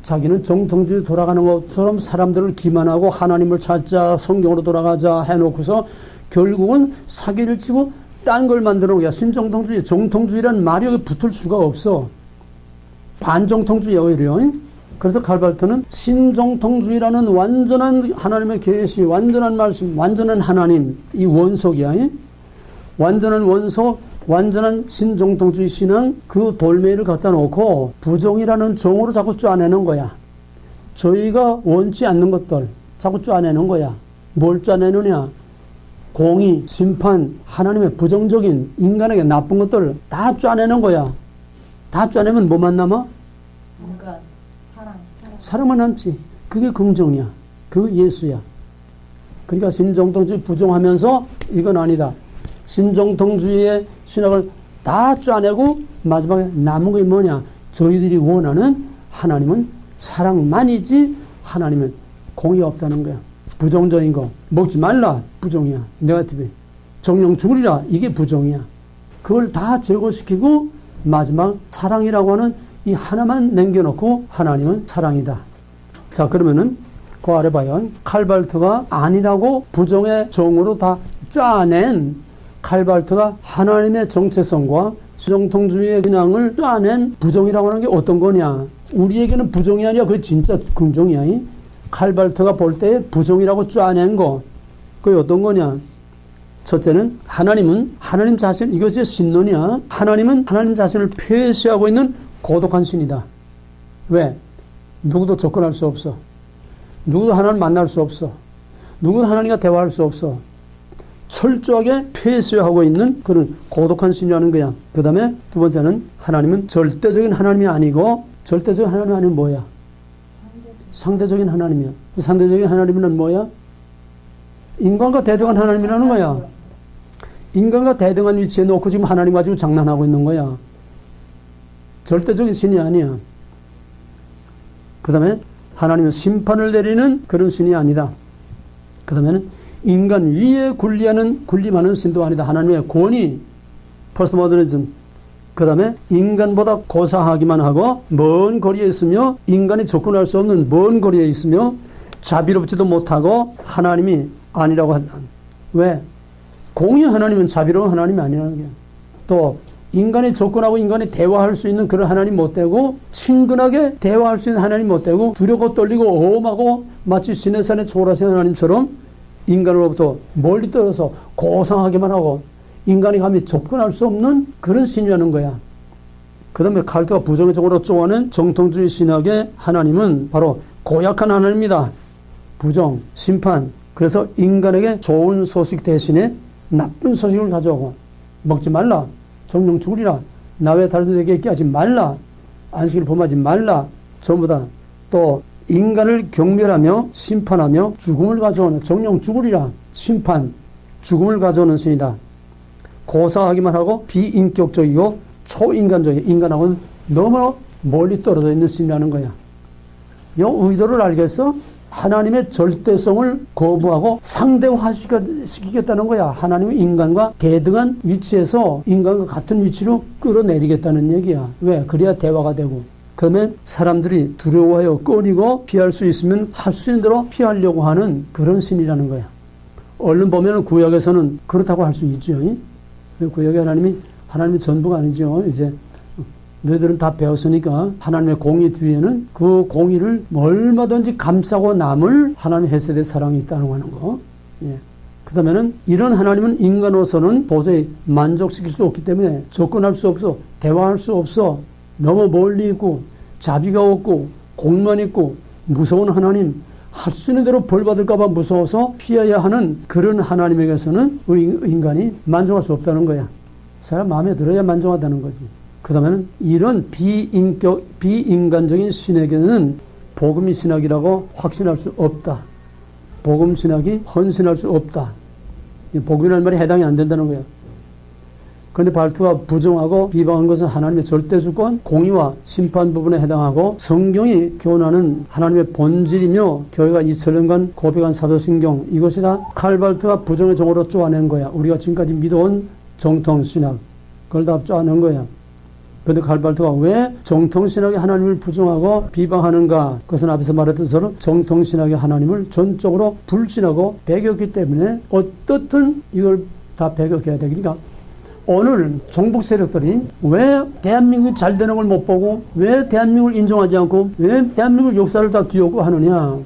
자기는 정통주의 돌아가는 것처럼 사람들을 기만하고 하나님을 찾자, 성경으로 돌아가자 해놓고서 결국은 사기를 치고 딴 걸 만드는 거야. 신정통주의, 정통주의라는 말이 여기 붙을 수가 없어. 반정통주의야 오히려. 그래서 칼바트는 신정통주의라는 완전한 하나님의 계시, 완전한 말씀, 완전한 하나님, 이 원석이야. 완전한 원석, 완전한 신정통주의 신앙, 그 돌멩이를 갖다 놓고 부정이라는 정으로 자꾸 쪼아내는 거야. 저희가 원치 않는 것들 자꾸 쪼아내는 거야. 뭘 쪼아내느냐? 공의, 심판, 하나님의 부정적인 인간에게 나쁜 것들을 다 쪼아내는 거야. 다 쪼아내면 뭐만 남아? 인간, 사랑. 사랑만 남지. 그게 긍정이야. 그 예수야. 그러니까 신정통주의 부정하면서 이건 아니다. 신정통주의의 신학을 다 쪼아내고 마지막에 남은 게 뭐냐? 저희들이 원하는 하나님은 사랑만이지 하나님은 공의가 없다는 거야. 부정적인 거 먹지 말라 부정이야. 네거티브. 정령 죽으리라 이게 부정이야. 그걸 다 제거시키고 마지막 사랑이라고 하는 이 하나만 남겨놓고 하나님은 사랑이다. 자, 그러면은 그 아래 봐요. 칼발트가 아니라고 부정의 정으로 다 짜낸 칼발트가 하나님의 정체성과 수정통주의의 근황을 짜낸 부정이라고 하는 게 어떤 거냐. 우리에게는 부정이 아니라 그게 진짜 긍정이야. 칼발트가 볼 때 부정이라고 짜낸 거. 그게 어떤 거냐. 첫째는 하나님은 하나님 자신, 이것이 신론이야. 하나님은 하나님 자신을 폐쇄하고 있는 고독한 신이다. 왜? 누구도 접근할 수 없어. 누구도 하나님 만날 수 없어. 누구도 하나님과 대화할 수 없어. 철저하게 폐쇄하고 있는 그런 고독한 신이라는 거야. 그 다음에 두 번째는 하나님은 절대적인 하나님이 아니고, 절대적인 하나님이 아니면 뭐야? 상대적인 하나님이야. 상대적인 하나님은 뭐야? 인간과 대등한 하나님이라는 거야. 인간과 대등한 위치에 놓고 지금 하나님 가지고 장난하고 있는 거야. 절대적인 신이 아니야. 그 다음에 하나님은 심판을 내리는 그런 신이 아니다. 그 다음에는 인간 위에 군림하는 신도 아니다. 하나님의 권위, 포스트모더니즘. 그 다음에 인간보다 고사하기만 하고 먼 거리에 있으며 인간이 접근할 수 없는 먼 거리에 있으며 자비롭지도 못하고 하나님이 아니라고 한다. 왜? 공의 하나님은 자비로운 하나님이 아니라는 게. 또 인간이 접근하고 인간이 대화할 수 있는 그런 하나님 못 되고, 친근하게 대화할 수 있는 하나님 못 되고, 두렵고 떨리고 어음하고 마치 신의 산에 초월하신 하나님처럼 인간으로부터 멀리 떨어서 고상하게만 하고 인간이 감히 접근할 수 없는 그런 신이라는 거야. 그 다음에 칼트가 부정적으로 쪼아낸 정통주의 신학의 하나님은 바로 고약한 하나님이다. 부정, 심판. 그래서 인간에게 좋은 소식 대신에 나쁜 소식을 가져오고, 먹지 말라, 정령 죽으리라, 나 외에 다른 데에게 있게 하지 말라, 안식일 범하지 말라, 전부 다 또 인간을 경멸하며 심판하며 죽음을 가져오는, 정령 죽으리라, 심판, 죽음을 가져오는 신이다. 고사하기만 하고 비인격적이고 초인간적이고 인간하고는 너무 멀리 떨어져 있는 신이라는 거야. 이 의도를 알겠어? 하나님의 절대성을 거부하고 상대화시키겠다는 거야. 하나님은 인간과 대등한 위치에서 인간과 같은 위치로 끌어내리겠다는 얘기야. 왜? 그래야 대화가 되고. 그러면 사람들이 두려워하여 꺼리고 피할 수 있으면 할 수 있는 대로 피하려고 하는 그런 신이라는 거야. 얼른 보면 구약에서는 그렇다고 할 수 있죠. 구약의 하나님이 전부가 아니죠. 이제 너희들은 다 배웠으니까 하나님의 공의 뒤에는 그 공의를 얼마든지 감싸고 남을 하나님의 헤세드의 사랑이 있다는 거. 예. 그 다음에는 이런 하나님은 인간으로서는 도저히 만족시킬 수 없기 때문에 접근할 수 없어. 대화할 수 없어. 너무 멀리 있고 자비가 없고 공만 있고 무서운 하나님, 할 수 있는 대로 벌 받을까 봐 무서워서 피해야 하는 그런 하나님에게서는 인간이 만족할 수 없다는 거야. 사람 마음에 들어야 만족하다는 거지. 그 다음에는 이런 비인간적인 신에게는 복음이 신학이라고 확신할 수 없다. 복음 신학이 헌신할 수 없다. 복음이라는 말이 해당이 안 된다는 거예요. 그런데 발트가 부정하고 비방한 것은 하나님의 절대주권, 공의와 심판 부분에 해당하고 성경이 교훈하는 하나님의 본질이며 교회가 2000년간 고백한 사도신경, 이것이 다 칼발트가 부정의 종으로 쪼아낸 거야. 우리가 지금까지 믿어온 정통신학, 그걸 다 쪼아낸 거야. 그런데 칼발트가 왜 정통신학의 하나님을 부정하고 비방하는가? 그것은 앞에서 말했던 것처럼 정통신학의 하나님을 전적으로 불신하고 배격했기 때문에 어떻든 이걸 다 배격해야 되니까 오늘 종북 세력들이 왜 대한민국이 잘 되는 걸 못 보고 왜 대한민국을 인정하지 않고 왜 대한민국 역사를 다 뒤엎고 하느냐.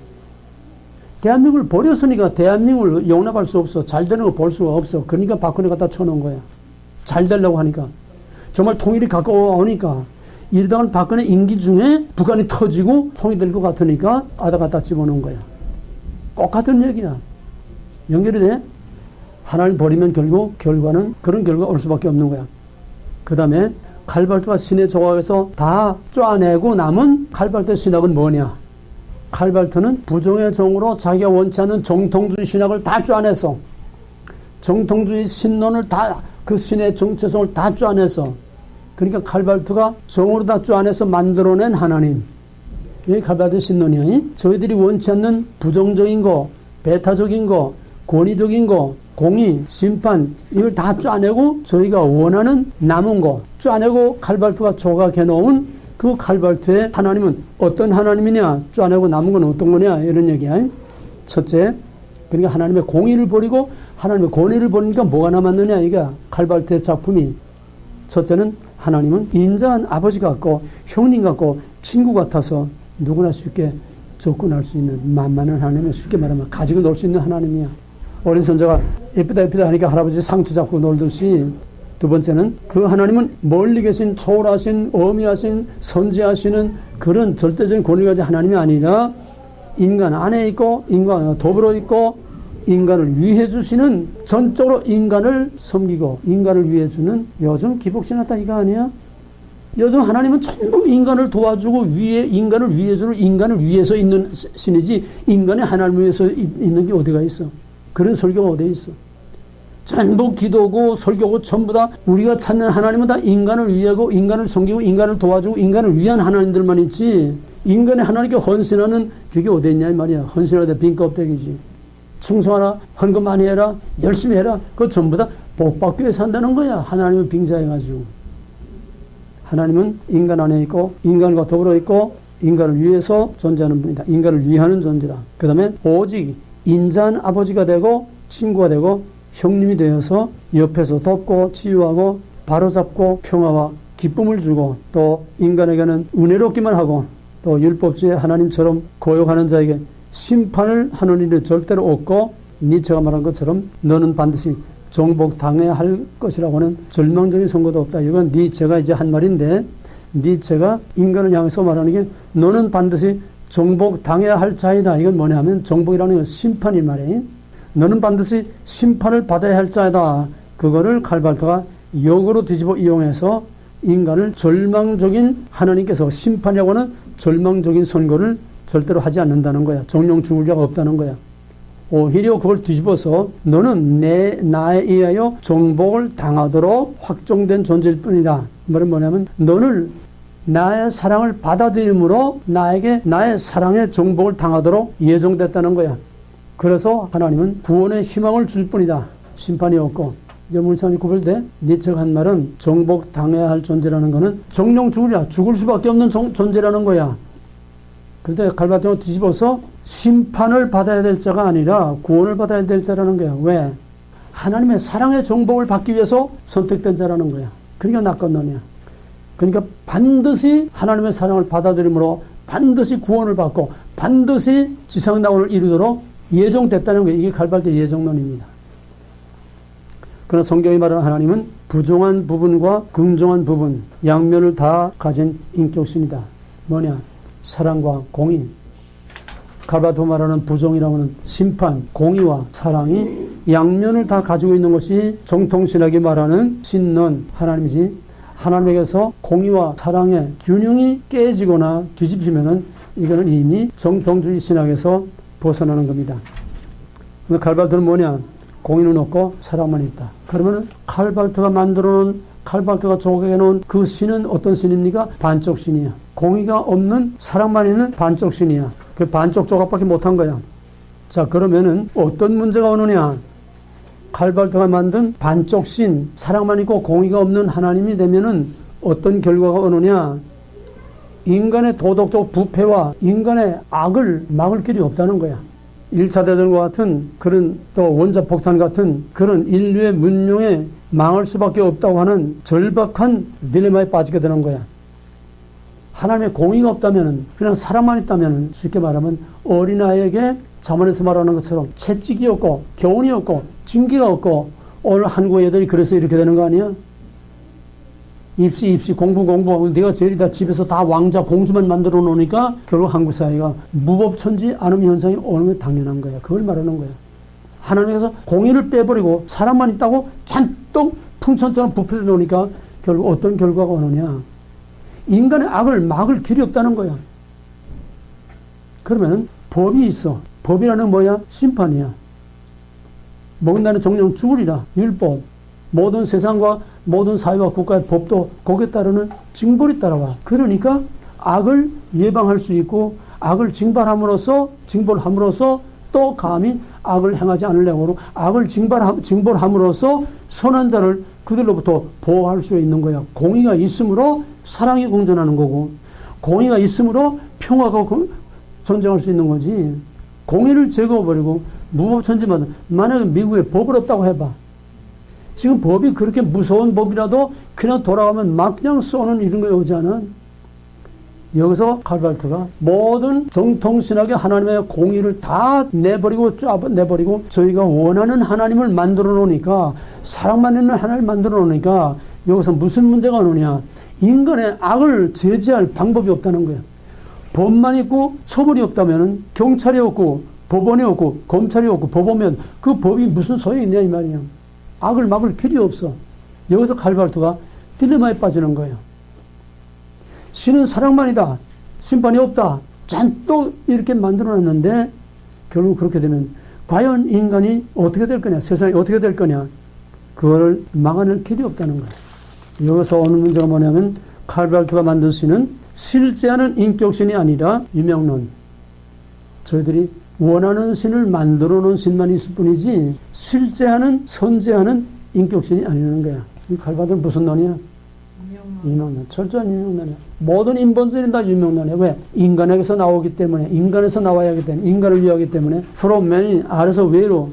대한민국을 버렸으니까 대한민국을 용납할 수 없어. 잘 되는 걸 볼 수가 없어. 그러니까 박근혜 갖다 쳐놓은 거야. 잘 되려고 하니까. 정말 통일이 가까워오니까 이러다가 박근혜 임기 중에 북한이 터지고 통일될 것 같으니까 아다 갖다 집어넣은 거야. 똑같은 얘기야. 연결이 돼? 하나님 버리면 결국 결과는 그런 결과가 올 수밖에 없는 거야. 그 다음에 칼발트가 신의 조각에서 다 쪼아내고 남은 칼발트의 신학은 뭐냐? 칼발트는 부정의 정으로 자기가 원치 않는 정통주의 신학을 다 쪼아내서 정통주의 신론을 다 그 신의 정체성을 다 쪼아내서 그러니까 칼발트가 정으로 다 쪼아내서 만들어낸 하나님. 이게 칼발트의 신론이야. 저희들이 원치 않는 부정적인 거, 배타적인 거, 권위적인 거, 공의, 심판 이걸 다 쪼아내고 저희가 원하는 남은 거 쪼아내고 칼발트가 조각해 놓은 그 칼발트에 하나님은 어떤 하나님이냐, 쪼아내고 남은 건 어떤 거냐, 이런 얘기야. 첫째, 그러니까 하나님의 공의를 버리고 하나님의 권위를 버리니까 뭐가 남았느냐, 이게 칼발트의 작품이. 첫째는 하나님은 인자한 아버지 같고 형님 같고 친구 같아서 누구나 쉽게 접근할 수 있는 만만한 하나님이, 쉽게 말하면 가지고 놀 수 있는 하나님이야. 어린 손자가 예쁘다 예쁘다 하니까 할아버지 상투 잡고 놀듯이, 두 번째는 그 하나님은 멀리 계신 초월하신 어미하신 선지하시는 그런 절대적인 권위를 가진 하나님이 아니라 인간 안에 있고 인간과 더불어 있고 인간을 위해 주시는, 전적으로 인간을 섬기고 인간을 위해 주는, 요즘 기복신하다 이거 아니야? 요즘 하나님은 전부 인간을 도와주고 인간을 위해 주는, 인간을 위해서 있는 신이지 인간의 하나님을 위해서 있는 게 어디가 있어? 그런 설교가 어디에 있어? 전부 기도고 설교고 전부 다 우리가 찾는 하나님은 다 인간을 위하고 인간을 섬기고 인간을 도와주고 인간을 위한 하나님들만 있지, 인간의 하나님께 헌신하는 그게 어디 있냐 이 말이야. 헌신하다 빈 껍데기지. 충성하라, 헌금 많이 해라, 열심히 해라, 그거 전부 다 복받기 위해서 한다는 거야. 하나님은 빙자해가지고. 하나님은 인간 안에 있고 인간과 더불어 있고 인간을 위해서 존재하는 분이다. 인간을 위하는 존재다. 그 다음에 오직 인자한 아버지가 되고 친구가 되고 형님이 되어서 옆에서 돕고 치유하고 바로잡고 평화와 기쁨을 주고, 또 인간에게는 은혜롭기만 하고 또 율법주의 하나님처럼 고역하는 자에게 심판을 하는 일은 절대로 없고, 니체가 말한 것처럼 너는 반드시 정복당해야 할 것이라고 하는 절망적인 선고도 없다. 이건 니체가 이제 한 말인데, 니체가 인간을 향해서 말하는 게 너는 반드시 정복당해야 할 자이다. 이건 뭐냐면 정복이라는 건 심판이 말이에요. 너는 반드시 심판을 받아야 할 자이다. 그거를 칼발트가 역으로 뒤집어 이용해서 인간을 절망적인, 하나님께서 심판이라고 하는 절망적인 선고를 절대로 하지 않는다는 거야. 정령 죽을 자가 없다는 거야. 오히려 그걸 뒤집어서 너는 나에 의하여 정복을 당하도록 확정된 존재일 뿐이다. 말은 뭐냐면 너는 나의 사랑을 받아들임으로 나에게 나의 사랑의 정복을 당하도록 예정됐다는 거야. 그래서 하나님은 구원의 희망을 줄 뿐이다. 심판이 없고. 이제 물상이 구별돼. 니체가 한 말은 정복 당해야 할 존재라는 거는 정령 죽을 수밖에 없는 존재라는 거야. 그런데 갈바디오 뒤집어서 심판을 받아야 될 자가 아니라 구원을 받아야 될 자라는 거야. 왜? 하나님의 사랑의 정복을 받기 위해서 선택된 자라는 거야. 그러니까 낙건론이야. 그러니까 반드시 하나님의 사랑을 받아들임으로 반드시 구원을 받고 반드시 지상낙원을 이루도록 예정됐다는 거예요. 이게 갈발디 예정론입니다. 그러나 성경이 말하는 하나님은 부정한 부분과 긍정한 부분, 양면을 다 가진 인격신이다. 뭐냐? 사랑과 공의. 갈바도 말하는 부정이라고 하는 심판, 공의와 사랑이 양면을 다 가지고 있는 것이 정통신학이 말하는 신론, 하나님이지. 하나님에게서 공의와 사랑의 균형이 깨지거나 뒤집히면은 이거는 이미 정통주의 신학에서 벗어나는 겁니다. 근데 칼발트는 뭐냐? 공의는 없고 사랑만 있다. 그러면 칼발트가 만들어놓은, 칼발트가 조각해놓은 그 신은 어떤 신입니까? 반쪽 신이야. 공의가 없는, 사랑만 있는 반쪽 신이야. 그 반쪽 조각밖에 못한 거야. 자, 그러면은 어떤 문제가 오느냐? 칼발트가 만든 반쪽 신, 사랑만 있고 공의가 없는 하나님이 되면은 어떤 결과가 오느냐? 인간의 도덕적 부패와 인간의 악을 막을 길이 없다는 거야. 1차 대전과 같은 그런, 또 원자폭탄 같은 그런 인류의 문명에 망할 수밖에 없다고 하는 절박한 딜레마에 빠지게 되는 거야. 하나님의 공의가 없다면, 그냥 사랑만 있다면, 쉽게 말하면 어린아이에게 잠언에서 말하는 것처럼 채찍이 없고 교훈이 없고 징계가 없고, 오늘 한국 애들이 그래서 이렇게 되는 거 아니야? 입시 공부 내가 제일이다 집에서 다 왕자 공주만 만들어 놓으니까 결국 한국 사회가 무법천지 안음 현상이 오는 게 당연한 거야. 그걸 말하는 거야. 하나님께서 공의를 빼버리고 사랑만 있다고 잔뜩 풍천처럼 부풀려 놓으니까 결국 어떤 결과가 오느냐? 인간의 악을 막을 길이 없다는 거야. 그러면 법이 있어. 법이라는 건 뭐야? 심판이야. 먹는다는 정령 죽으리라. 율법. 모든 세상과 모든 사회와 국가의 법도 거기에 따르는 징벌이 따라와. 그러니까 악을 예방할 수 있고 악을 징벌함으로써 또 감히 악을 행하지 않으려고 악을 징벌함으로써 선한 자를 그들로부터 보호할 수 있는 거야. 공의가 있으므로 사랑이 공존하는 거고, 공의가 있으므로 평화가 존재할 수 있는 거지. 공의를 제거해버리고 무법천지만 만약에 미국에 법을 없다고 해봐. 지금 법이 그렇게 무서운 법이라도 그냥 돌아가면 막 그냥 쏘는 이런 거 오지 않아? 여기서 칼발트가 모든 정통신학의 하나님의 공의를 다 내버리고 내버리고 저희가 원하는 하나님을 만들어 놓으니까 사랑만 있는 하나님을 만들어 놓으니까 여기서 무슨 문제가 오느냐. 인간의 악을 제재할 방법이 없다는 거예요. 법만 있고 처벌이 없다면 경찰이 없고 법원이 없고 검찰이 없고 법원면 그 법이 무슨 소용이 있냐 이 말이야. 악을 막을 길이 없어. 여기서 칼발트가 딜레마에 빠지는 거예요. 신은 사랑만이다. 심판이 없다. 잔뜩 이렇게 만들어놨는데 결국 그렇게 되면 과연 인간이 어떻게 될 거냐. 세상이 어떻게 될 거냐. 그걸 막아낼 길이 없다는 거예요. 여기서 오는 문제가 뭐냐면 칼발트가 만들 수 있는 실제하는 인격신이 아니라 유명론. 저희들이 원하는 신을 만들어 놓은 신만 있을 뿐이지 실제하는 선제하는 인격신이 아니라는 거야. 이 칼발트는 무슨 논이야? 유명론. 철저한 유명론이야. 모든 인본주의는 다 유명론이야. 왜? 인간에게서 나오기 때문에, 인간에서 나와야 하기 때문에, 인간을 위하기 때문에, 프롬맨이 아래서 위로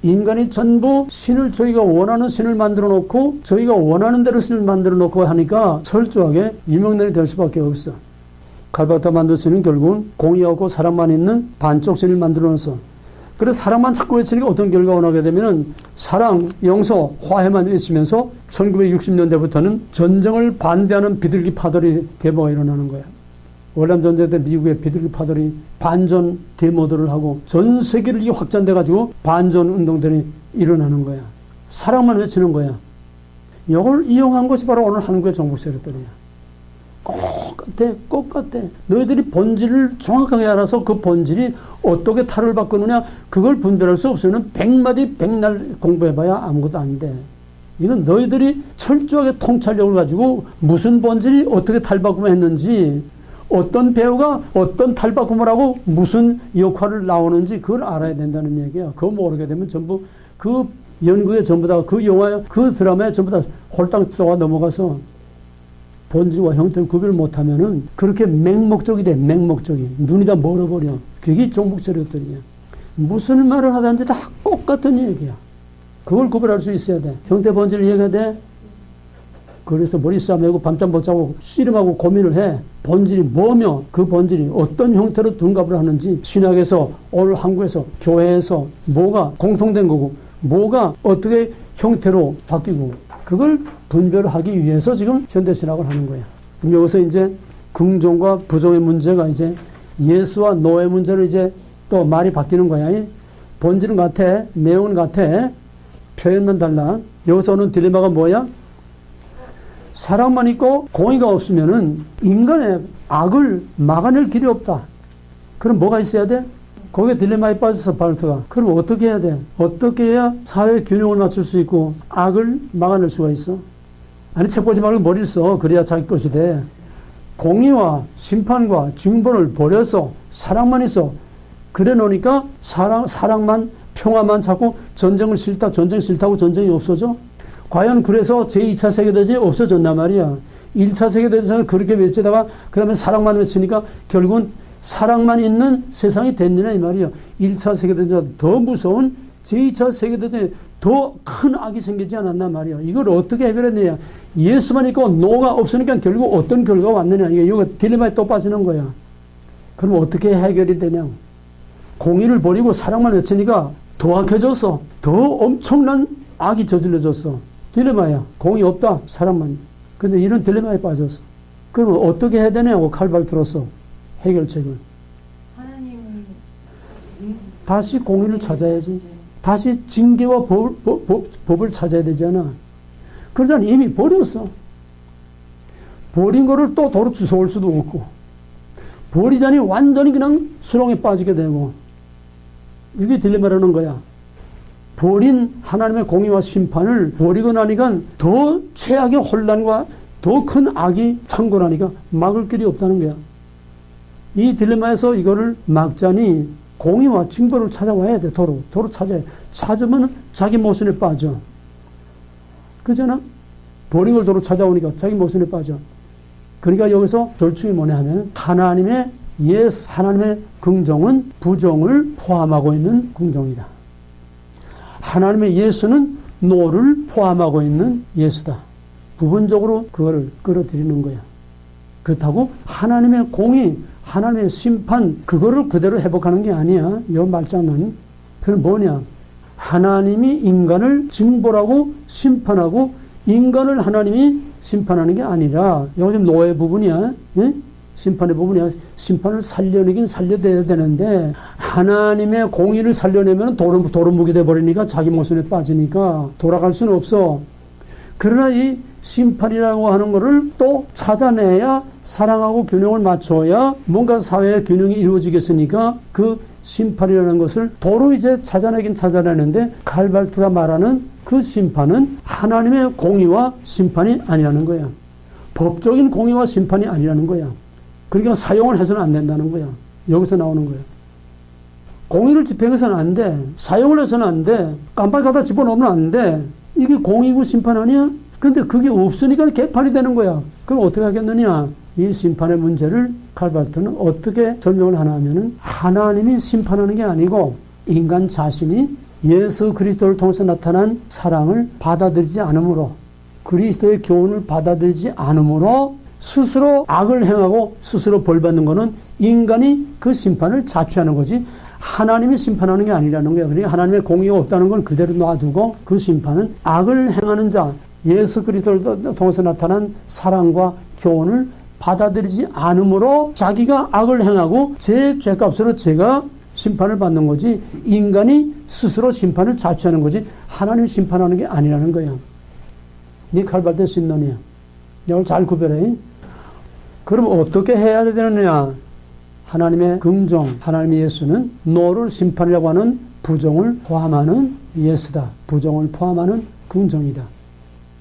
인간이 전부 신을 저희가 원하는 신을 만들어 놓고 저희가 원하는 대로 신을 만들어 놓고 하니까 철저하게 유명론이 될 수밖에 없어. 칼발트가 만들 수 있는 결국은 공의하고 사랑만 있는 반쪽 신을 만들어 놓아서 그래서 사랑만 자꾸 외치니까 어떤 결과가 나게 되면은 사랑, 용서, 화해만 외치면서 1960년대부터는 전쟁을 반대하는 비둘기 파들이 데모가 일어나는 거야. 월남 전쟁 때 미국의 비둘기 파들이 반전 데모들을 하고 전 세계를 확장돼 가지고 반전 운동들이 일어나는 거야. 사랑만 외치는 거야. 이걸 이용한 것이 바로 오늘 한국의 정부 세력들이야. 똑같아. 너희들이 본질을 정확하게 알아서 그 본질이 어떻게 탈을 바꾸느냐 그걸 분별할 수 없으면 100마디 100날 공부해봐야 아무것도 안 돼. 이건 너희들이 철저하게 통찰력을 가지고 무슨 본질이 어떻게 탈바꿈을 했는지 어떤 배우가 어떤 탈바꿈을 하고 무슨 역할을 나오는지 그걸 알아야 된다는 얘기야. 그거 모르게 되면 전부 그 연구에 전부 다 그 영화에 그 드라마에 전부 다 홀딱 쏘아 넘어가서 본질과 형태를 구별 못하면은 그렇게 맹목적이 돼. 맹목적이. 눈이 다 멀어버려. 그게 종북 세력들이야. 무슨 말을 하든지 다 똑같은 얘기야. 그걸 구별할 수 있어야 돼. 형태 본질을 이해가 돼. 그래서 머리 싸매고 밤잠 못 자고 씨름하고 고민을 해. 본질이 뭐며 그 본질이 어떤 형태로 둔갑을 하는지 신학에서 오늘 한국에서 교회에서 뭐가 공통된 거고 뭐가 어떻게 형태로 바뀌고 그걸 분별하기 위해서 지금 현대신학을 하는 거야. 여기서 이제 긍정과 부정의 문제가 이제 예수와 노의 문제로 이제 또 말이 바뀌는 거야. 본질은 같아. 내용은 같아. 표현만 달라. 여기서 오는 딜레마가 뭐야? 사랑만 있고 공의가 없으면은 인간의 악을 막아낼 길이 없다. 그럼 뭐가 있어야 돼? 거기에 딜레마에 빠져서 발트가. 그럼 어떻게 해야 돼? 어떻게 해야 사회 균형을 맞출 수 있고 악을 막아낼 수가 있어? 아니 책 보지 말고 머리를 써. 그래야 자기 것이 돼. 공의와 심판과 징벌을 버려서 사랑만 있어. 그래 놓으니까 사랑만 평화만 찾고 전쟁을 싫다. 전쟁 싫다고 전쟁이 없어져? 과연 그래서 제2차 세계대전이 없어졌단 말이야. 1차 세계대전은 그렇게 외치다가 그 다음에 사랑만 외치니까 결국은 사랑만 있는 세상이 됐느냐 이 말이야. 1차 세계대전보다 더 무서운 제2차 세계대전에 더 큰 악이 생기지 않았단 말이야. 이걸 어떻게 해결했느냐. 예수만 있고 노가 없으니까 결국 어떤 결과가 왔느냐. 이거 딜레마에 또 빠지는 거야. 그럼 어떻게 해결이 되냐. 공의를 버리고 사랑만 외치니까 더 악해졌어. 더 엄청난 악이 저질러졌어. 딜레마야. 공의 없다. 사랑만. 근데 이런 딜레마에 빠졌어. 그럼 어떻게 해야 되냐고 칼발트로서 해결책을. 하나님이 다시 공의를 찾아야지. 다시 징계와 법을 찾아야 되잖아. 그러자니 이미 버렸어. 버린 거를 또 도로 주워올 수도 없고. 버리자니 완전히 그냥 수렁에 빠지게 되고. 이게 딜레마라는 거야. 버린 하나님의 공의와 심판을 버리고 나니까 더 최악의 혼란과 더 큰 악이 창궐하니까 막을 길이 없다는 거야. 이 딜레마에서 이거를 막자니 공의와 징벌을 찾아와야 돼. 도로 찾아야 돼. 찾으면 자기 모순에 빠져. 그러잖아? 버린 걸 도로 찾아오니까 자기 모순에 빠져. 그러니까 여기서 절충이 뭐냐 하면 하나님의 예수, 하나님의 긍정은 부정을 포함하고 있는 긍정이다. 하나님의 예수는 노를 포함하고 있는 예수다. 부분적으로 그거를 끌어들이는 거야. 그렇다고 하나님의 공의, 하나님의 심판, 그거를 그대로 회복하는 게 아니야. 이 말장난. 그건 뭐냐? 하나님이 인간을 징벌하고 심판하고 인간을 하나님이 심판하는 게 아니라, 여기 지금 노예 부분이야. 예? 심판의 부분이야. 심판을 살려내긴 살려내야 되는데, 하나님의 공의를 살려내면 도루묵이 돼버리니까 자기 모순에 빠지니까 돌아갈 수는 없어. 그러나 이 심판이라고 하는 것을 또 찾아내야 사랑하고 균형을 맞춰야 뭔가 사회의 균형이 이루어지겠으니까 그 심판이라는 것을 도로 이제 찾아내긴 찾아내는데 칼발트가 말하는 그 심판은 하나님의 공의와 심판이 아니라는 거야. 법적인 공의와 심판이 아니라는 거야. 그러니까 사용을 해서는 안 된다는 거야. 여기서 나오는 거야. 공의를 집행해서는 안 돼. 사용을 해서는 안 돼. 깜빡 갖다 집어넣으면 안 돼. 이게 공의고 심판 아니야? 근데 그게 없으니까 개판이 되는 거야. 그럼 어떻게 하겠느냐? 이 심판의 문제를 칼발트는 어떻게 설명을 하나 하면은 하나님이 심판하는 게 아니고 인간 자신이 예수 그리스도를 통해서 나타난 사랑을 받아들이지 않으므로, 그리스도의 교훈을 받아들이지 않으므로 스스로 악을 행하고 스스로 벌받는 거는 인간이 그 심판을 자취하는 거지 하나님이 심판하는 게 아니라는 거예요. 그러니까 하나님의 공의가 없다는 걸 그대로 놔두고 그 심판은 악을 행하는 자, 예수 그리스도를 통해서 나타난 사랑과 교훈을 받아들이지 않으므로 자기가 악을 행하고 제 죄값으로 제가 심판을 받는 거지 인간이 스스로 심판을 자취하는 거지 하나님이 심판하는 게 아니라는 거예요. 네 칼발트 신론이야. 이걸 잘 구별해. 그럼 어떻게 해야 되느냐? 하나님의 긍정, 하나님의 예수는 노를 심판이라고 하는 부정을 포함하는 예수다. 부정을 포함하는 긍정이다.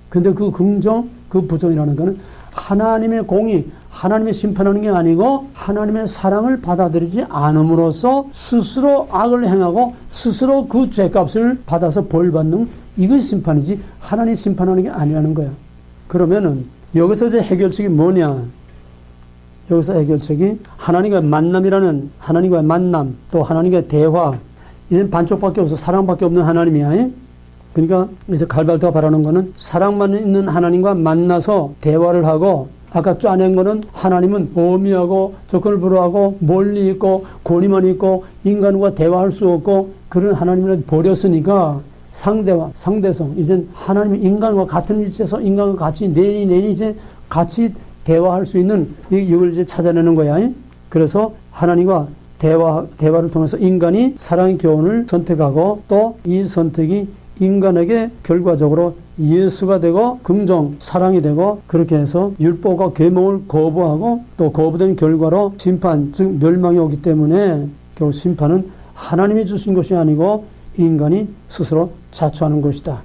근데 그 긍정, 그 부정이라는 것은 하나님의 공의, 하나님의 심판하는 게 아니고 하나님의 사랑을 받아들이지 않음으로써 스스로 악을 행하고 스스로 그 죄값을 받아서 벌받는 이것이 심판이지 하나님 심판하는 게 아니라는 거야. 그러면은 여기서 이제 해결책이 뭐냐? 여기서 해결책이 하나님과의 만남이라는, 하나님과의 만남, 또 하나님과의 대화, 이젠 반쪽밖에 없어. 사랑밖에 없는 하나님이야. 그러니까 이제 칼발트가 바라는 거는 사랑만 있는 하나님과 만나서 대화를 하고, 아까 짜낸 거는 하나님은 어미하고 조건을 불허하고 멀리 있고 권위만 있고 인간과 대화할 수 없고 그런 하나님을 버렸으니까 상대와 상대성, 이젠 하나님이 인간과 같은 위치에서 인간과 같이 내니 이제 같이 대화할 수 있는 이걸 이제 찾아내는 거야. 그래서 하나님과 대화를 통해서 인간이 사랑의 교훈을 선택하고 또 이 선택이 인간에게 결과적으로 예수가 되고 긍정, 사랑이 되고 그렇게 해서 율법과 계명을 거부하고 또 거부된 결과로 심판, 즉 멸망이 오기 때문에 결국 심판은 하나님이 주신 것이 아니고 인간이 스스로 자초하는 것이다.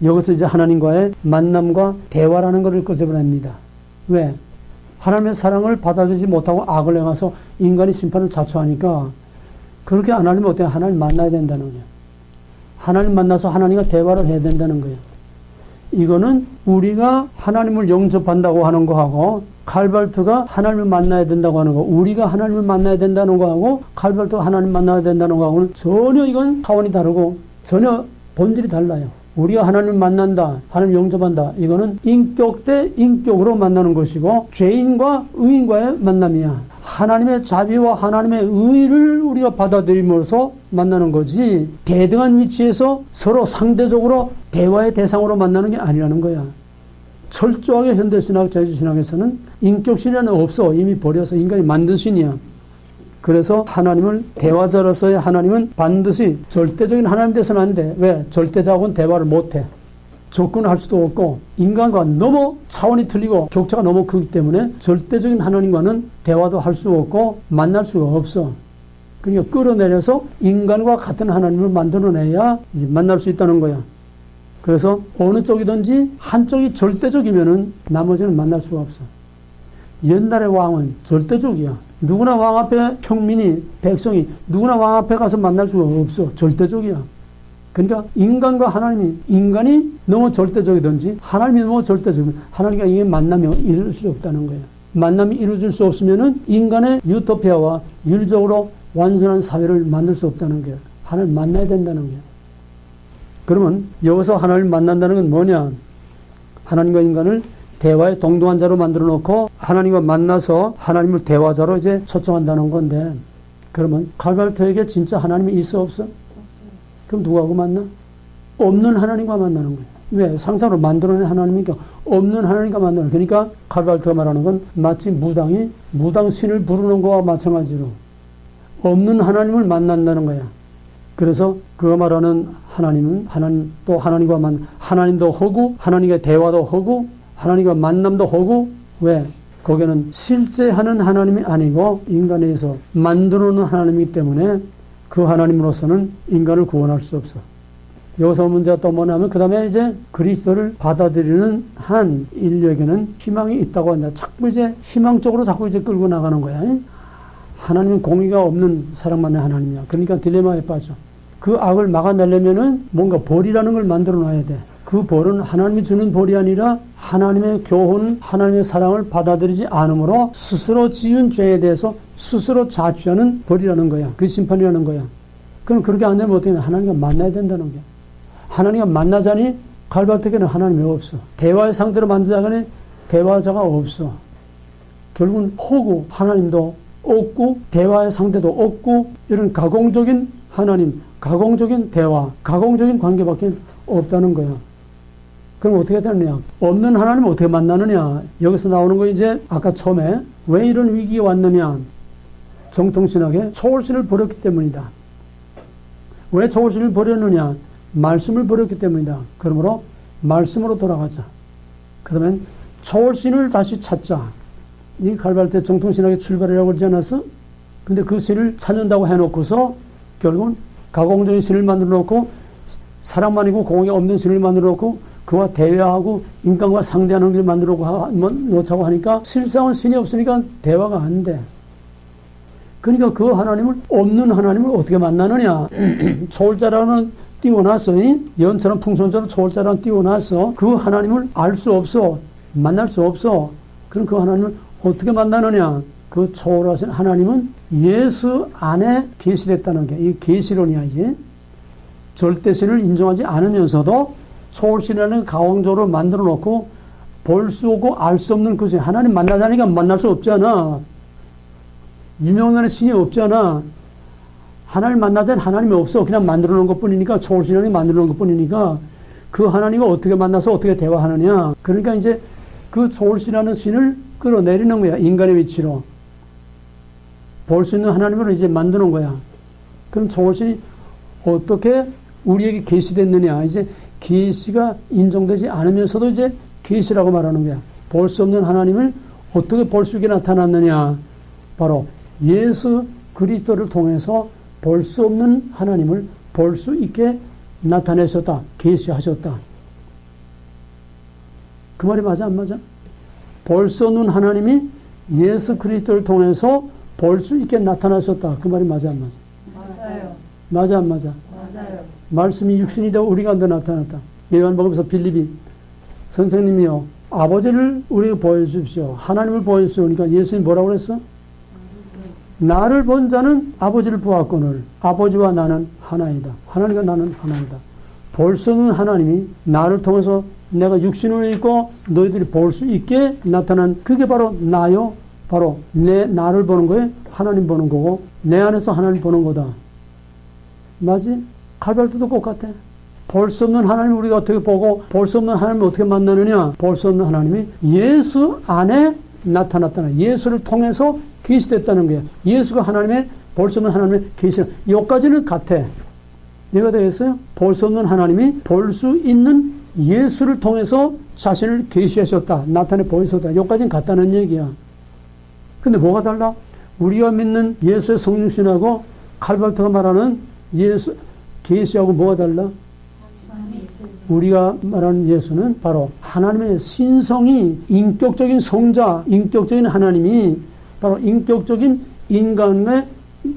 여기서 이제 하나님과의 만남과 대화라는 것을 꺼내봅니다. 왜? 하나님의 사랑을 받아들이지 못하고 악을 행해서 인간이 심판을 자초하니까 그렇게 안 하려면 어때요? 하나님 만나야 된다는 거예요. 하나님 만나서 하나님과 대화를 해야 된다는 거예요. 이거는 우리가 하나님을 영접한다고 하는 거하고 칼발트가 하나님을 만나야 된다고 하는 거, 우리가 하나님을 만나야 된다는 거하고 칼발트가 하나님 만나야 된다는 거하고는 전혀 이건 차원이 다르고 전혀 본질이 달라요. 우리가 하나님을 만난다, 하나님 영접한다, 이거는 인격 대 인격으로 만나는 것이고 죄인과 의인과의 만남이야. 하나님의 자비와 하나님의 의를 우리가 받아들이면서 만나는 거지 대등한 위치에서 서로 상대적으로 대화의 대상으로 만나는 게 아니라는 거야. 철저하게 현대신학, 자유신학에서는 인격신이라는 없어. 이미 버려서 인간이 만든 신이야. 그래서 하나님을 대화자로서의 하나님은 반드시 절대적인 하나님 돼서는 안 돼. 왜? 절대자하고는 대화를 못해. 접근할 수도 없고 인간과 너무 차원이 틀리고 격차가 너무 크기 때문에 절대적인 하나님과는 대화도 할 수 없고 만날 수가 없어. 그러니까 끌어내려서 인간과 같은 하나님을 만들어내야 이제 만날 수 있다는 거야. 그래서 어느 쪽이든지 한쪽이 절대적이면은 나머지는 만날 수가 없어. 옛날의 왕은 절대적이야. 누구나 왕 앞에 평민이, 백성이 누구나 왕 앞에 가서 만날 수가 없어. 절대적이야. 그러니까 인간과 하나님이, 인간이 너무 절대적이든지 하나님이 너무 절대적이면 하나님과 이게 만남이 이룰 수 없다는 거예요. 만남이 이루어질 수 없으면은 인간의 유토피아와 윤리적으로 완전한 사회를 만들 수 없다는 거예요. 하나님 만나야 된다는 거예요. 그러면 여기서 하나님을 만난다는 건 뭐냐? 하나님과 인간을 대화의 동등한 자로 만들어 놓고 하나님과 만나서 하나님을 대화자로 이제 초청한다는 건데, 그러면 갈발토에게 진짜 하나님이 있어 없어? 그럼 누구하고 만나? 없는 하나님과 만나는 거예요. 왜? 상상으로 만들어낸 하나님이니까 없는 하나님과 만나는 거예요. 그러니까 갈발토가 말하는 건 마치 무당이 무당신을 부르는 거와 마찬가지로 없는 하나님을 만난다는 거야. 그래서 그가 말하는 하나님은 하나님, 또 하나님과 하나님도 하고 하나님과 대화도 하고 하나님과 만남도 하고, 왜? 거기는 실제 하는 하나님이 아니고 인간에 의해서 만들어놓은 하나님이기 때문에 그 하나님으로서는 인간을 구원할 수 없어. 여기서 문제가 또 뭐냐면 그 다음에 이제 그리스도를 받아들이는 한 인류에게는 희망이 있다고 한다. 자꾸 이제 희망 쪽으로 자꾸 이제 끌고 나가는 거야. 하나님은 공의가 없는 사랑만의 하나님이야. 그러니까 딜레마에 빠져. 그 악을 막아내려면은 뭔가 벌이라는 걸 만들어 놔야 돼. 그 벌은 하나님이 주는 벌이 아니라 하나님의 교훈, 하나님의 사랑을 받아들이지 않으므로 스스로 지은 죄에 대해서 스스로 자취하는 벌이라는 거야. 그 심판이라는 거야. 그럼 그렇게 안 되면 어떻게 되냐? 하나님과 만나야 된다는 거야. 하나님과 만나자니 갈발토에게는 하나님이 없어. 대화의 상대로 만들자니 대화자가 없어. 결국은 호구, 하나님도 없고 대화의 상대도 없고 이런 가공적인 하나님, 가공적인 대화, 가공적인 관계밖에 없다는 거야. 그럼 어떻게 되느냐? 없는 하나님을 어떻게 만나느냐? 여기서 나오는 거 이제 아까 처음에 왜 이런 위기가 왔느냐? 정통신학에 초월신을 버렸기 때문이다. 왜 초월신을 버렸느냐? 말씀을 버렸기 때문이다. 그러므로 말씀으로 돌아가자. 그러면 초월신을 다시 찾자. 이 갈발토 정통신학의 출발이라고 그러지 않았어? 근데 그 신을 찾는다고 해놓고서 결국은 가공적인 신을 만들어 놓고 사랑만이고 공이 없는 신을 만들어 놓고 그와 대화하고 인간과 상대하는 걸 만들어 놓자고 하니까 실상은 신이 없으니까 대화가 안 돼. 그러니까 그 하나님을, 없는 하나님을 어떻게 만나느냐? 초월자라는 띄워놨어. 연처럼 풍선처럼 초월자라는 띄워놨어. 그 하나님을 알 수 없어. 만날 수 없어. 그럼 그 하나님을 어떻게 만나느냐? 그 초월하신 하나님은 예수 안에 계시됐다는 게 이 계시론이야. 이제 절대신을 인정하지 않으면서도 초월신이라는 가공적으로 만들어 놓고 볼 수 없고 알 수 없는 그 신, 하나님 만나자니까 만날 수 없잖아. 유명한 신이 없잖아. 하나님 만나자니 하나님이 없어. 그냥 만들어 놓은 것 뿐이니까, 초월신이라는 만들어 놓은 것 뿐이니까 그 하나님과 어떻게 만나서 어떻게 대화하느냐. 그러니까 이제 그 초월신이라는 신을 끌어내리는 거야. 인간의 위치로. 볼 수 있는 하나님으로 이제 만드는 거야. 그럼 초월신이 어떻게 우리에게 계시됐느냐. 이제 계시가 인정되지 않으면서도 이제 계시라고 말하는 거야. 볼 수 없는 하나님을 어떻게 볼 수 있게 나타났느냐. 바로 예수 그리스도를 통해서 볼 수 없는 하나님을 볼 수 있게 나타내셨다. 계시하셨다. 그 말이 맞아 안 맞아? 볼 수 없는 하나님이 예수 그리스도를 통해서 볼 수 있게 나타나셨다. 그 말이 맞아 안 맞아? 맞아요. 맞아 안 맞아? 맞아요. 말씀이 육신이 되어 우리 가운데 나타났다. 요한복음에서 빌립이 선생님이요 아버지를 우리에게 보여주십시오. 하나님을 보여주십시오. 그러니까 예수님이 뭐라고 그랬어? 나를 본 자는 아버지를 보았거늘 아버지와 나는 하나이다. 하나님과 나는 하나이다. 볼 수 없는 하나님이 나를 통해서 내가 육신으로 있고 너희들이 볼 수 있게 나타난 그게 바로 나요. 바로 나를 보는 거에 하나님 보는 거고 내 안에서 하나님 보는 거다. 맞지? 갈발토도 똑같아. 볼 수 없는 하나님 우리가 어떻게 보고 볼 수 없는 하나님을 어떻게 만나느냐. 볼 수 없는 하나님이 예수 안에 나타났다는, 예수를 통해서 계시됐다는 거예요. 예수가 하나님의 볼 수 없는 하나님의 계시. 여기까지는 같아. 이해가 되겠어요? 볼 수 없는 하나님이 볼 수 있는 예수를 통해서 자신을 계시하셨다. 나타내 보이셨다. 여기까지는 같다는 얘기야. 근데 뭐가 달라? 우리가 믿는 예수의 성육신하고 갈발토가 말하는 예수 계시하고 뭐가 달라? 우리가 말하는 예수는 바로 하나님의 신성이, 인격적인 성자, 인격적인 하나님이 바로 인격적인 인간의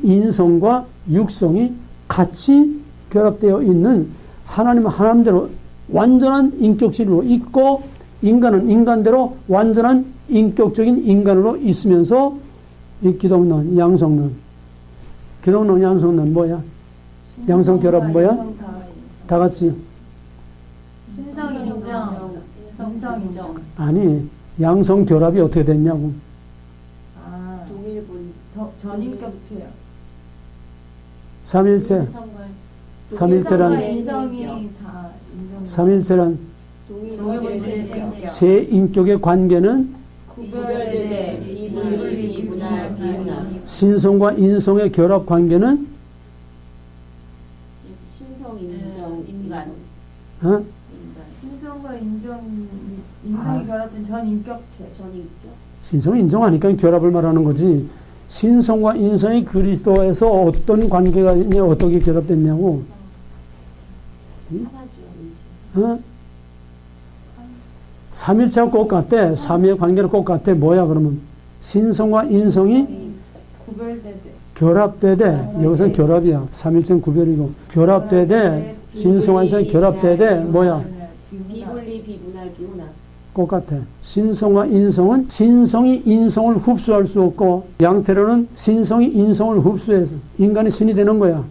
인성과 육성이 같이 결합되어 있는 하나님은 하나님대로 완전한 인격질로 있고 인간은 인간대로 완전한 인격적인 인간으로 있으면서 이 기독론, 양성론. 기독론, 양성론 뭐야? 양성 결합은 뭐야? 다 같이. 신성 인정. 인성 인정. 아니, 양성 결합이 어떻게 됐냐고. 아, 동일본. 전인격체요. 삼일체. 삼일체란, 인성이 다 인정. 삼일체란 동일본체요. 세 인격의 관계는 구별되되 이분리 분할 비운하. 신성과 인성의 결합 관계는 신성 인정 인간. 어? 신성과 인성이 결합된 전인격체. 신성을 인정하니까 결합을 말하는 거지. 신성과 인성이 그리스도에서 어떤 관계가 있냐, 어떻게 결합됐냐고. 어? 삼일체가 꼭 같대. 삼위의 관계는 꼭 같대. 뭐야 그러면? 신성과 인성이 구별되되. 결합되되, 여기서는 결합이야. 삼일체는 구별이고. 결합되되, 신성과 인성이 결합되되, 뭐야? 비분리 비분할 비운하. 꼭 같아. 신성과 인성은 신성이 인성을 흡수할 수 없고, 양태로는 신성이 인성을 흡수해서 인간이 신이 되는 거야.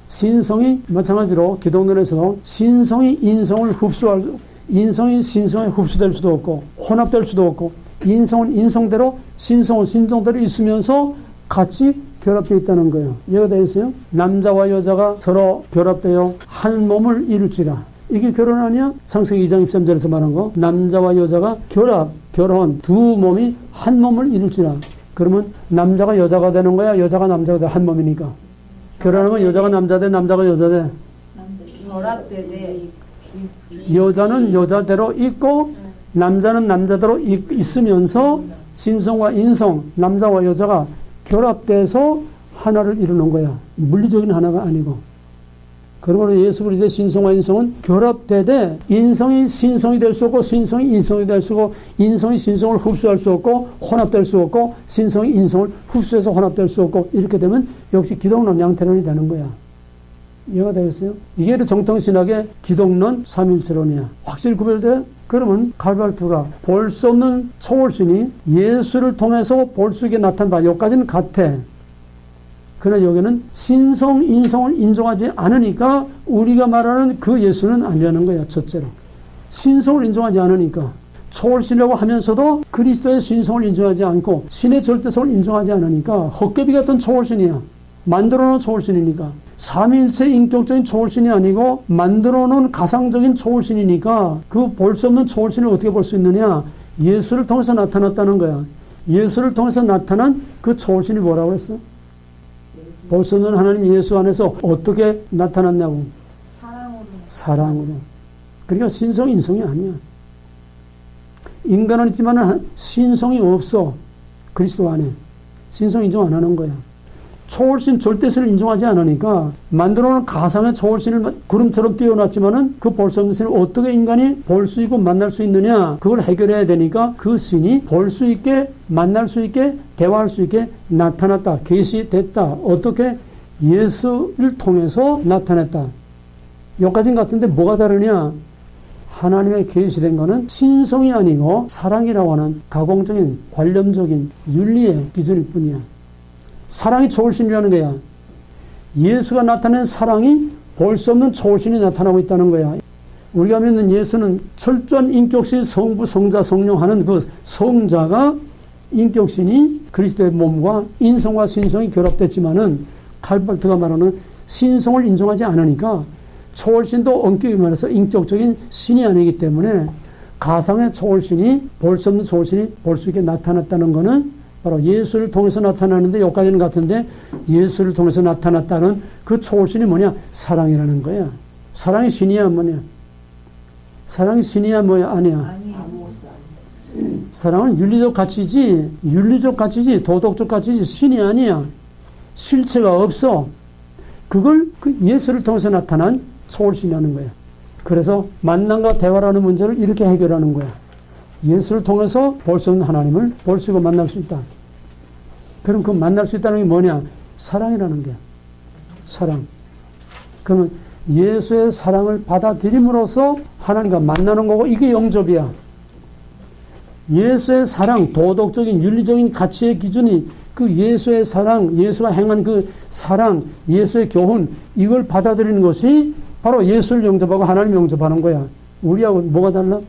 신성이 마찬가지로 기독론에서 신성이 인성을 흡수할 수, 인성이 신성에 흡수될 수도 없고 혼합될 수도 없고, 인성은 인성대로 신성은 신성대로 있으면서 같이 결합되어 있다는 거예요. 이해가 되겠어요? 남자와 여자가 서로 결합되어 한 몸을 이룰지라. 이게 결혼 아니야? 창세기 2장 23절에서 말한 거. 남자와 여자가 결혼, 두 몸이 한 몸을 이룰지라. 그러면 남자가 여자가 되는 거야? 여자가 남자가 돼? 한 몸이니까. 결혼하면 여자가 남자 돼? 남자가 여자 돼? 결합되되. 여자는 여자대로 있고 남자는 남자대로 있으면서 신성과 인성, 남자와 여자가 결합돼서 하나를 이루는 거야. 물리적인 하나가 아니고. 그러므로 예수 그리스도의 신성과 인성은 결합되되 인성이 신성이 될 수 없고 신성이 인성이 될 수 없고 인성이 신성을 흡수할 수 없고 혼합될 수 없고 신성이 인성을 흡수해서 혼합될 수 없고, 이렇게 되면 역시 기독론 양태론이 되는 거야. 이해가 되겠어요? 이게 정통신학의 기독론 삼일체론이야. 확실히 구별돼? 그러면 갈발투가 볼 수 없는 초월신이 예수를 통해서 볼 수 있게 나타난다. 여기까지는 같아. 그러나 여기는 신성, 인성을 인정하지 않으니까 우리가 말하는 그 예수는 아니라는 거야. 첫째로. 신성을 인정하지 않으니까. 초월신이라고 하면서도 그리스도의 신성을 인정하지 않고 신의 절대성을 인정하지 않으니까 헛개비 같은 초월신이야. 만들어놓은 초월신이니까. 삼위일체 인격적인 초월신이 아니고 만들어놓은 가상적인 초월신이니까 그 볼 수 없는 초월신을 어떻게 볼 수 있느냐? 예수를 통해서 나타났다는 거야. 예수를 통해서 나타난 그 초월신이 뭐라고 했어? 볼 수 없는 하나님 예수 안에서 어떻게 나타났냐고. 사랑으로. 그러니까 신성, 인성이 아니야. 인간은 있지만 신성이 없어. 그리스도 안에. 신성 인정 안 하는 거야. 초월신, 절대신을 인정하지 않으니까 만들어놓은 가상의 초월신을 구름처럼 띄워놨지만은 그 볼 수 없는 신을 어떻게 인간이 볼 수 있고 만날 수 있느냐, 그걸 해결해야 되니까 그 신이 볼 수 있게, 만날 수 있게, 대화할 수 있게 나타났다, 계시됐다. 어떻게? 예수를 통해서 나타냈다. 여기까지는 같은데 뭐가 다르냐? 하나님의 계시된 것은 신성이 아니고 사랑이라고 하는 가공적인, 관념적인 윤리의 기준일 뿐이야. 사랑이 초월신이라는 거야. 예수가 나타낸 사랑이 볼 수 없는 초월신이 나타나고 있다는 거야. 우리가 믿는 예수는 철저한 인격신, 성부, 성자, 성령 하는 그 성자가 인격신이 그리스도의 몸과 인성과 신성이 결합됐지만은 칼발트가 말하는 신성을 인정하지 않으니까 초월신도 엄격히 말해서 인격적인 신이 아니기 때문에 가상의 초월신이, 볼 수 없는 초월신이 볼 수 있게 나타났다는 것은 바로 예수를 통해서 나타나는데, 여기까지는 같은데 예수를 통해서 나타났다는 그 초월신이 뭐냐? 사랑이라는 거야. 사랑이 신이야 뭐냐? 사랑이 신이야 뭐야? 아니야. 사랑은 윤리적 가치지 도덕적 가치지 신이 아니야. 실체가 없어. 그걸 그 예수를 통해서 나타난 초월신이라는 거야. 그래서 만남과 대화라는 문제를 이렇게 해결하는 거야. 예수를 통해서 볼 수 없는 하나님을 볼 수 있고 만날 수 있다. 그럼 그 만날 수 있다는 게 뭐냐? 사랑이라는 게. 사랑. 그러면 예수의 사랑을 받아들임으로써 하나님과 만나는 거고, 이게 영접이야. 예수의 사랑, 도덕적인 윤리적인 가치의 기준이 그 예수의 사랑, 예수가 행한 그 사랑, 예수의 교훈, 이걸 받아들이는 것이 바로 예수를 영접하고 하나님 영접하는 거야. 우리하고 뭐가 달라?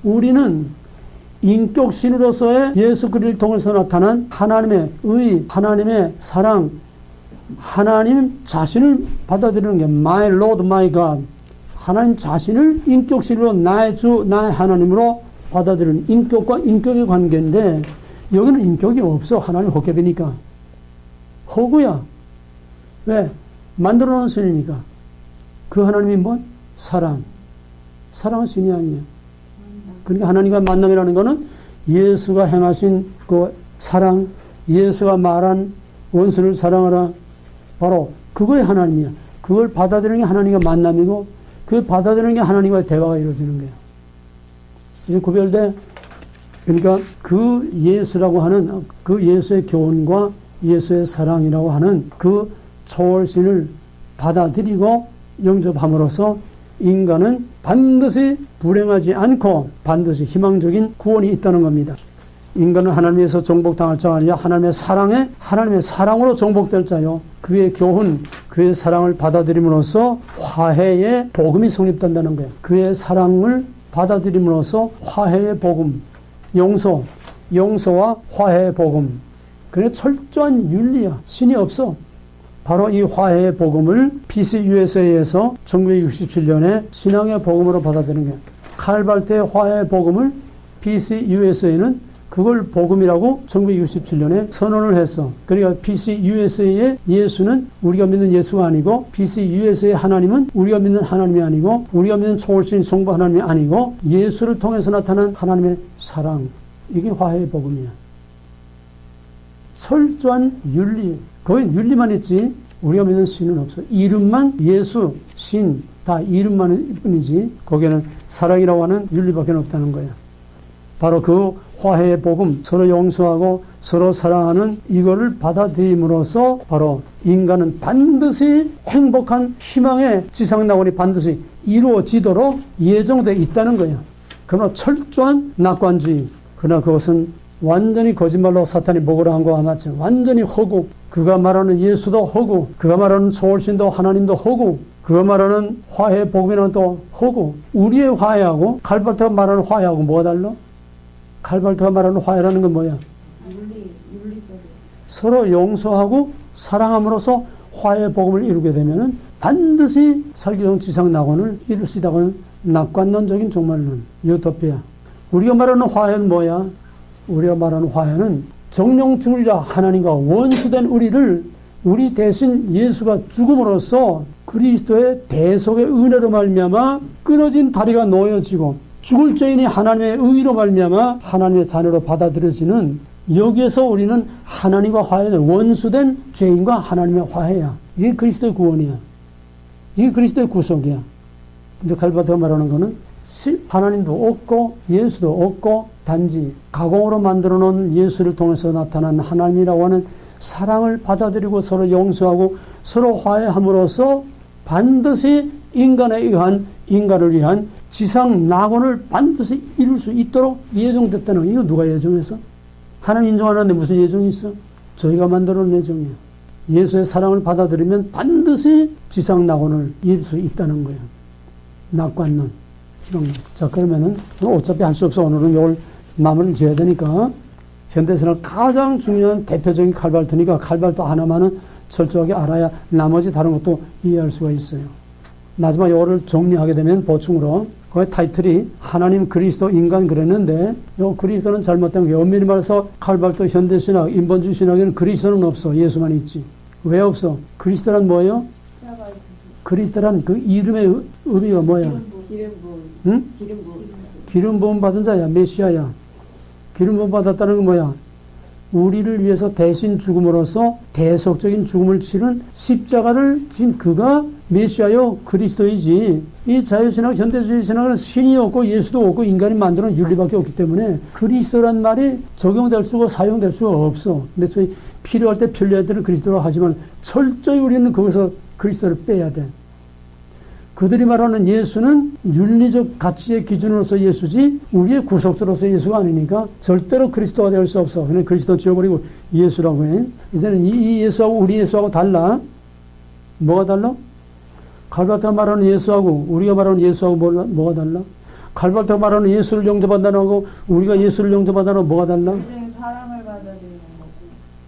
우리는 인격신으로서의 예수 그리스도를 통해서 나타난 하나님의 의, 하나님의 사랑, 하나님 자신을 받아들이는 게 My Lord, My God. 하나님 자신을 인격신으로 나의 주, 나의 하나님으로 받아들이는 인격과 인격의 관계인데, 여기는 인격이 없어. 하나님 헛개비니까. 허구야. 왜? 만들어 놓은 신이니까. 그 하나님이 뭐? 사랑. 사랑은 신이 아니에요. 그러니까 하나님과 만남이라는 것은 예수가 행하신 그 사랑, 예수가 말한 원수를 사랑하라. 바로 그거의 하나님이야. 그걸 받아들이는 게 하나님과 만남이고, 그걸 받아들이는 게 하나님과의 대화가 이루어지는 거예요. 이제 구별돼. 그러니까 그 예수라고 하는 그 예수의 교훈과 예수의 사랑이라고 하는 그 초월신을 받아들이고 영접함으로써 인간은 반드시 불행하지 않고 반드시 희망적인 구원이 있다는 겁니다. 인간은 하나님에서 정복당할 자가 아니라 하나님의 사랑으로 정복될 자요. 그의 교훈, 그의 사랑을 받아들임으로써 화해의 복음이 성립된다는 거예요. 그의 사랑을 받아들임으로써 화해의 복음, 용서와 화해의 복음. 그래 철저한 윤리야. 신이 없어. 바로 이 화해의 복음을 PCUSA에서 1967년에 신앙의 복음으로 받아들이는 거예요. 칼발트의 화해의 복음을 PCUSA는 그걸 복음이라고 1967년에 선언을 했어. 그러니까 PCUSA의 예수는 우리가 믿는 예수가 아니고, PCUSA의 하나님은 우리가 믿는 하나님이 아니고, 우리가 믿는 초월신 성부 하나님이 아니고, 예수를 통해서 나타난 하나님의 사랑. 이게 화해의 복음이야. 철저한 윤리. 거긴 윤리만 있지 우리가 믿는 신은 없어. 이름만 예수, 신, 다 이름만 뿐이지 거기에는 사랑이라고 하는 윤리밖에 없다는 거야. 바로 그 화해의 복음, 서로 용서하고 서로 사랑하는 이거를 받아들임으로써 바로 인간은 반드시 행복한 희망의 지상낙원이 반드시 이루어지도록 예정되어 있다는 거야. 그러나 철저한 낙관주의, 그러나 그것은 완전히 거짓말로 사탄이 먹으라 한 거와 같이 완전히 허구, 그가 말하는 예수도 허구, 그가 말하는 초월신도 하나님도 허구, 그가 말하는 화해 복음이라는 또 허구. 우리의 화해하고 칼발트가 말하는 화해하고 뭐가 달라? 칼발트가 말하는 화해라는 건 뭐야? 윤리적인. 서로 용서하고 사랑함으로써 화해 복음을 이루게 되면은 반드시 설교용 지상 낙원을 이룰 수 있다고 하는 낙관론적인 종말론, 유토피아. 우리가 말하는 화해는 뭐야? 우리가 말하는 화해는 정령 죽으리라 하나님과 원수된 우리를 우리 대신 예수가 죽음으로써 그리스도의 대속의 은혜로 말미암아 끊어진 다리가 놓여지고 죽을 죄인이 하나님의 의로 말미암아 하나님의 자녀로 받아들여지는, 여기에서 우리는 하나님과 화해는 원수된 죄인과 하나님의 화해야. 이게 그리스도의 구원이야. 이게 그리스도의 구속이야. 근데 칼바트가 말하는 거는 하나님도 없고 예수도 없고 단지 가공으로 만들어 놓은 예수를 통해서 나타난 하나님이라고 하는 사랑을 받아들이고 서로 용서하고 서로 화해함으로써 반드시 인간을 위한 지상 낙원을 반드시 이룰 수 있도록 예정됐다는 거예요. 이거 누가 예정해서? 하나님 인정하는데 무슨 예정이 있어? 저희가 만들어 놓은 예정이에요. 예수의 사랑을 받아들이면 반드시 지상 낙원을 이룰 수 있다는 거예요. 낙관론. 자, 그러면은 어차피 할 수 없어. 오늘은 이걸 마무리를 지어야 되니까 현대신학 가장 중요한 대표적인 칼발트니까 칼발트 하나만은 철저하게 알아야 나머지 다른 것도 이해할 수가 있어요. 마지막 이거를 정리하게 되면 보충으로 거기 타이틀이 하나님 그리스도 인간 그랬는데 요 그리스도는 잘못된 게 엄밀히 말해서 칼발트 현대신학 인본주의 신학에는 그리스도는 없어. 예수만 있지. 왜 없어? 그리스도란 뭐예요? 그리스도란 그 이름의 의미가 뭐야? 기름 부음. 응? 기름 부음. 기름 부음 받은 자야. 메시아야. 기름 부음 받았다는 건 뭐야? 우리를 위해서 대신 죽음으로써 대속적인 죽음을 치른 십자가를 진 그가 메시아요 그리스도이지. 이 자유신학 현대주의 신학은 신이 없고 예수도 없고 인간이 만드는 윤리밖에 없기 때문에 그리스도란 말이 적용될 수가 사용될 수가 없어. 근데 저희 필요할 때 편리할 때는 그리스도로 하지만 철저히 우리는 거기서 그리스도를 빼야 돼. 그들이 말하는 예수는 윤리적 가치의 기준으로서 예수지 우리의 구속주로서 예수가 아니니까 절대로 그리스도가 될 수 없어. 그냥 그리스도 지워버리고 예수라고 해. 이제는 이 예수하고 우리 예수하고 달라. 뭐가 달라? 갈바트가 말하는 예수하고 우리가 말하는 예수하고 뭐가 달라? 갈바트가 말하는 예수를 영접한다는 거고 우리가 예수를 영접한다는 거 뭐가 달라? 인생 사랑을 받아들이는 거고.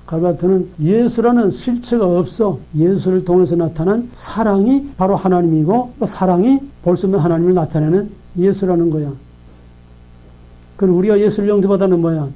갈바트는 예수라는 실체가 없어. 예수를 통해서 나타난 사랑이 바로 하나님이고 사랑이 볼 수 없는 하나님을 나타내는 예수라는 거야. 그리고 우리가 예수를 영접하다는 뭐야?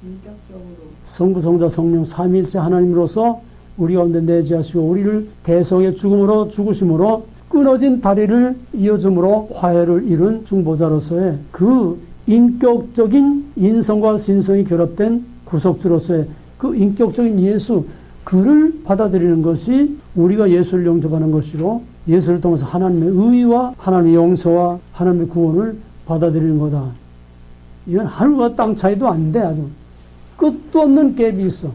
인격적으로. 성부, 성자, 성령 삼위일체 하나님으로서 우리 가운데 내재하시고 우리를 대성의 죽음으로 죽으심으로 끊어진 다리를 이어줌으로 화해를 이룬 중보자로서의 그 인격적인 인성과 신성이 결합된 구속주로서의 그 인격적인 예수, 그를 받아들이는 것이 우리가 예수를 영접하는 것이고 예수를 통해서 하나님의 의와 하나님의 용서와 하나님의 구원을 받아들이는 거다. 이건 하늘과 땅 차이도 안 돼. 아주 끝도 없는 갭이 있어.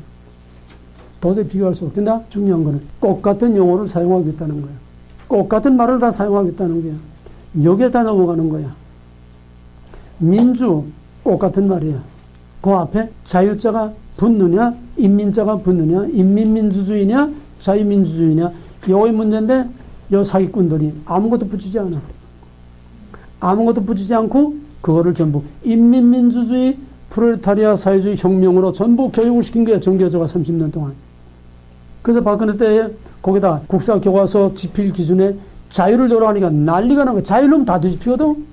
도저히 비교할 수 없겠다. 중요한 거는 똑같은 용어를 사용하겠다는 거야. 똑같은 말을 다 사용하겠다는 거야. 여기에 다 넘어가는 거야. 민주 똑같은 말이야. 그 앞에 자유자가 붙느냐 인민자가 붙느냐 인민민주주의냐 자유민주주의냐 요의 문제인데 요 사기꾼들이 아무것도 붙이지 않아. 아무것도 붙이지 않고 그거를 전부 인민민주주의 프롤레타리아 사회주의 혁명으로 전부 교육을 시킨 거야. 정교조가 30년 동안. 그래서 박근혜 때에 거기다 국사교과서 집필 기준에 자유를 넣으라니까 난리가 난 거야. 자유는 다 뒤집히거든.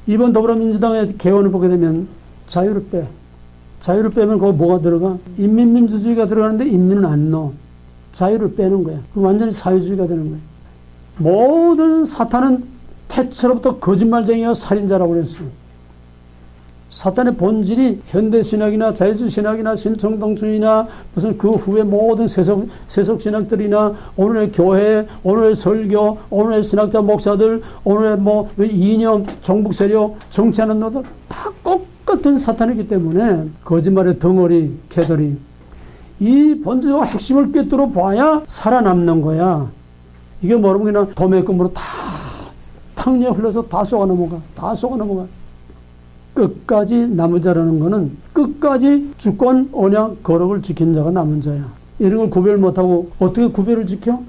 이번 더불어민주당의 개헌을 보게 되면 자유를 빼. 자유를 빼면 거기 뭐가 들어가? 인민민주주의가 들어가는데 인민은 안 넣어. 자유를 빼는 거야. 그럼 완전히 사회주의가 되는 거야. 모든 사탄은 태초로부터 거짓말쟁이와 살인자라고 그랬어요. 사탄의 본질이 현대신학이나 자유주의신학이나 신청동주의나 무슨 그 후에 모든 세속신학들이나 오늘의 교회, 오늘의 설교, 오늘의 신학자 목사들, 오늘의 뭐 이념, 종북세력, 정치하는 놈들 다 똑같은 사탄이기 때문에 거짓말의 덩어리, 개들이 이 본질과 핵심을 꿰뚫어 봐야 살아남는 거야. 이게 뭐라면 그냥 도매금으로 다 탕리에 흘러서 다 쏘아 넘어가. 다 쏘아 넘어가. 끝까지 남은 자라는 것은 끝까지 주권, 언약, 거룩을 지킨 자가 남은 자야. 이런 걸 구별 못하고 어떻게 구별을 지켜?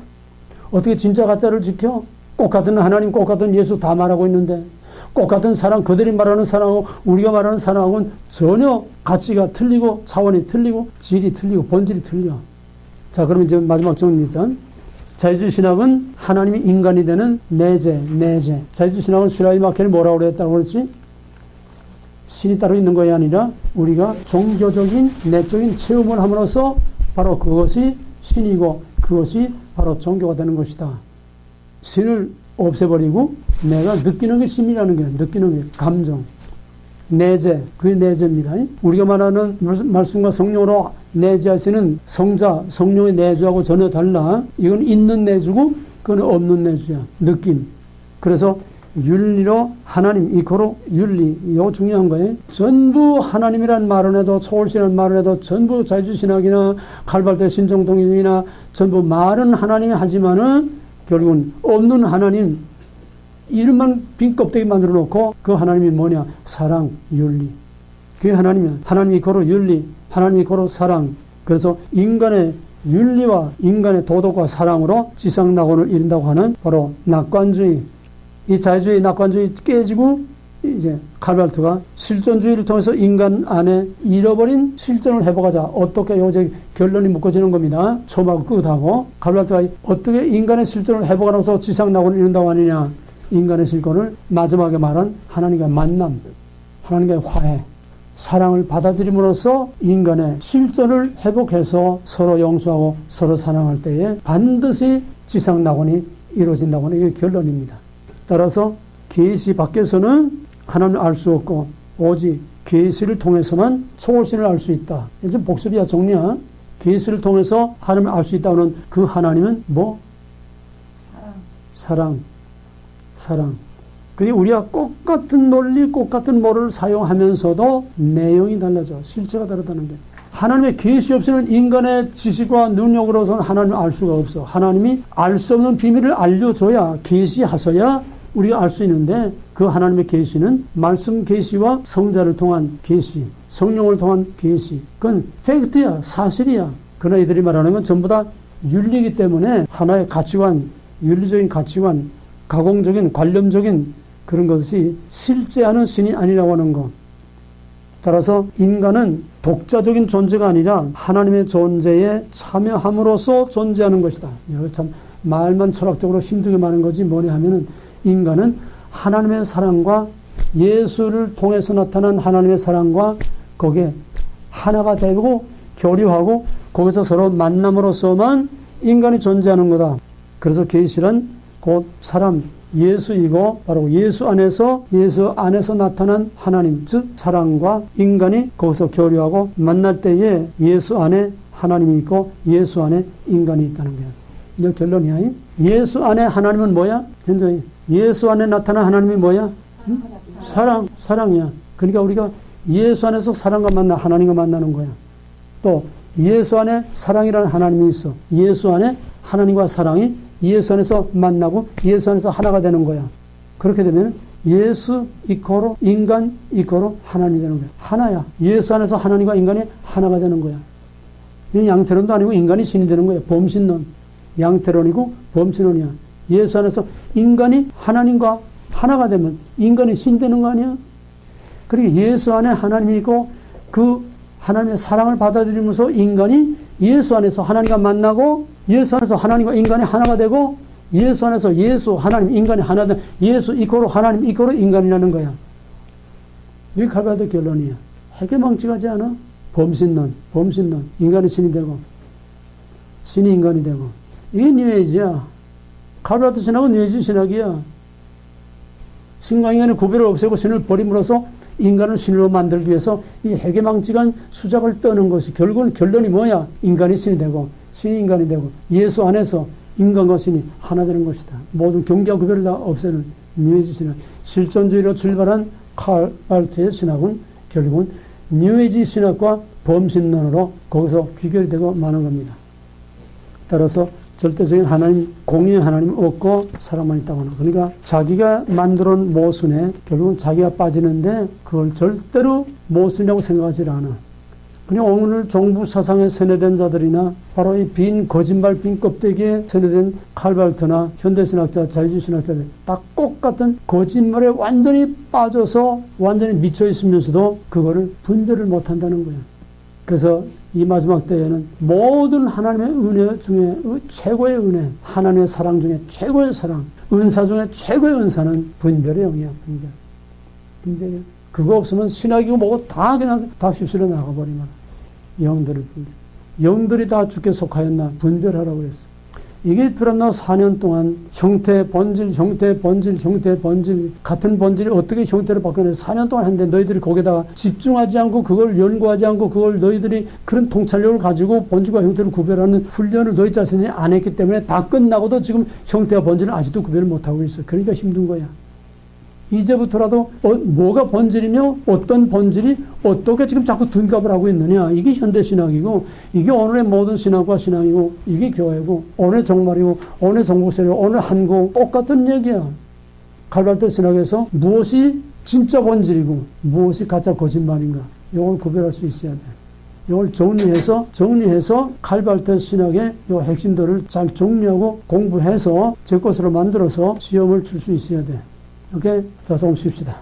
어떻게 진짜 가짜를 지켜? 똑같은 하나님, 똑같은 예수 다 말하고 있는데 똑같은 사랑, 그들이 말하는 사랑하고 우리가 말하는 사랑하고는 전혀 가치가 틀리고 차원이 틀리고 질이 틀리고 본질이 틀려. 자, 그러면 이제 마지막 정리죠. 자유주의 신학은 하나님이 인간이 되는 내재. 자유주의 신학은 슈라이 마켈이 뭐라고 그랬다고 그랬지? 신이 따로 있는 것이 아니라 우리가 종교적인 내적인 체험을 함으로써 바로 그것이 신이고 그것이 바로 종교가 되는 것이다. 신을 없애버리고 내가 느끼는 게 신이라는 게 느끼는 게 감정. 내재, 그게 내재입니다. 우리가 말하는 말씀과 성령으로 내재하시는 성자, 성령의 내주하고 전혀 달라. 이건 있는 내주고 그건 없는 내주야. 느낌. 그래서 윤리로 하나님, 이코로 윤리, 이거 중요한 거예요. 전부 하나님이란 말은 해도 초월신이라는 말은 해도 전부 자유주의신학이나 칼발트 신정동인이나 전부 말은 하나님이 하지만은 결국은 없는 하나님 이름만 빈 껍데기 만들어 놓고 그 하나님이 뭐냐? 사랑, 윤리. 그게 하나님이야. 하나님 이코로 윤리, 하나님 이코로 사랑. 그래서 인간의 윤리와 인간의 도덕과 사랑으로 지상낙원을 이룬다고 하는 바로 낙관주의. 이 자유주의, 낙관주의 깨지고 이제 칼발트가 실존주의를 통해서 인간 안에 잃어버린 실존을 회복하자. 어떻게 요새 결론이 묶어지는 겁니다. 처음하고 끝하고 칼발트가 어떻게 인간의 실존을 회복하면서 지상낙원을 이룬다고 하느냐. 인간의 실존을 마지막에 말한 하나님과의 만남, 하나님과의 화해, 사랑을 받아들임으로써 인간의 실존을 회복해서 서로 용서하고 서로 사랑할 때에 반드시 지상낙원이 이루어진다고 하는 이게 결론입니다. 따라서 계시 밖에서는 하나님을 알 수 없고 오직 계시를 통해서만 초월신을 알 수 있다. 이제 복습이야, 정리야. 계시를 통해서 하나님을 알 수 있다는 그 하나님은 뭐? 사랑. 그게 우리가 똑같은 논리, 똑같은 모를 사용하면서도 내용이 달라져. 실체가 다르다는 게. 하나님의 계시 없이는 인간의 지식과 능력으로서는 하나님을 알 수가 없어. 하나님이 알 수 없는 비밀을 알려줘야, 계시하셔야 우리가 알 수 있는데, 그 하나님의 계시는 말씀 계시와 성자를 통한 계시, 성령을 통한 계시. 그건 팩트야, 사실이야. 그러나 이들이 말하는 건 전부 다 윤리이기 때문에 하나의 가치관, 윤리적인 가치관, 가공적인, 관념적인 그런 것이 실제하는 신이 아니라고 하는 것. 따라서 인간은 독자적인 존재가 아니라 하나님의 존재에 참여함으로써 존재하는 것이다. 이거 참 말만 철학적으로 힘들게 많은 거지 뭐냐 하면은 인간은 하나님의 사랑과 예수를 통해서 나타난 하나님의 사랑과 거기에 하나가 되고 교류하고 거기서 서로 만남으로써만 인간이 존재하는 거다. 그래서 계시란 곧 사람, 예수이고 바로 예수 안에서 나타난 하나님, 즉 사랑과 인간이 거기서 교류하고 만날 때에 예수 안에 하나님이 있고 예수 안에 인간이 있다는 거야. 이게 결론이야. 예수 안에 하나님은 뭐야? 현재 예수 안에 나타난 하나님이 뭐야? 응? 사랑이야. 그러니까 우리가 예수 안에서 사랑과 만나 하나님과 만나는 거야. 또 예수 안에 사랑이라는 하나님이 있어. 예수 안에 하나님과 사랑이 예수 안에서 만나고 예수 안에서 하나가 되는 거야. 그렇게 되면 예수 이코로 인간 이코로 하나님이 되는 거야. 하나야. 예수 안에서 하나님과 인간이 하나가 되는 거야. 이건 양태론도 아니고 인간이 신이 되는 거야. 범신론. 양태론이고 범신론이야. 예수 안에서 인간이 하나님과 하나가 되면 인간이 신 되는 거 아니야? 그리고 예수 안에 하나님이 있고 그 하나님의 사랑을 받아들이면서 인간이 예수 안에서 하나님과 만나고 예수 안에서 하나님과 인간이 하나가 되고 예수 안에서 예수, 하나님, 인간이 하나 된 예수 이코로 하나님 이코로 인간이라는 거야. 이게 칼바르트 결론이야. 해괴망측하지 않아? 범신론. 인간이 신이 되고 신이 인간이 되고 이게 뉴에이지야. 칼바르트 신학은 뉴에이지 신학이야. 신과 인간의 구별을 없애고 신을 버림으로써 인간을 신으로 만들기 위해서 이 해괴망측한 수작을 떠는 것이 결국은 결론이 뭐야? 인간이 신이 되고 신이 인간이 되고 예수 안에서 인간과 신이 하나 되는 것이다. 모든 경계와 구별을 다 없애는 뉴에이지 신학. 실존주의로 출발한 칼바르트의 신학은 결국은 뉴에이지 신학과 범신론으로 거기서 귀결이 되고 마는 겁니다. 따라서 절대적인 하나님, 공의의 하나님 없고 사람만 있다고 하는. 그러니까 자기가 만들어 놓은 모순에 결국은 자기가 빠지는데 그걸 절대로 모순이라고 생각하지 않아. 그냥 오늘 정부 사상에 세뇌된 자들이나 바로 이 빈 거짓말 빈 껍데기에 세뇌된 칼바르트나 현대신학자, 자유주의 신학자들 다 똑같은 거짓말에 완전히 빠져서 완전히 미쳐 있으면서도 그거를 분별을 못한다는 거야. 그래서 이 마지막 때에는 모든 하나님의 은혜 중에 최고의 은혜, 하나님의 사랑 중에 최고의 사랑, 은사 중에 최고의 은사는 분별의 영이야. 분별이야. 그거 없으면 신학이고 뭐고 다 그냥 다 휩쓸려 나가버리면 영들을 분별. 영들이 다 주께 속하였나 분별하라고 했어. 이게 드러나 4년 동안 형태, 본질 같은 본질이 어떻게 형태를 바뀌었는지 4년 동안 했는데 너희들이 거기다가 집중하지 않고 그걸 연구하지 않고 그걸 너희들이 그런 통찰력을 가지고 본질과 형태를 구별하는 훈련을 너희 자신이 안 했기 때문에 다 끝나고도 지금 형태와 본질을 아직도 구별을 못하고 있어. 그러니까 힘든 거야. 이제부터라도 뭐가 본질이며 어떤 본질이 어떻게 지금 자꾸 둔갑을 하고 있느냐. 이게 현대신학이고 이게 오늘의 모든 신학과 신앙이고 이게 교회고 오늘의 종말이고 오늘의 종국세력 오늘 한국 똑같은 얘기야. 칼바르트 신학에서 무엇이 진짜 본질이고 무엇이 가짜 거짓말인가 이걸 구별할 수 있어야 돼. 이걸 정리해서 칼바르트 신학의 요 핵심들을 잘 정리하고 공부해서 제 것으로 만들어서 시험을 칠 수 있어야 돼. 오케이? 자, 조금 쉽시다.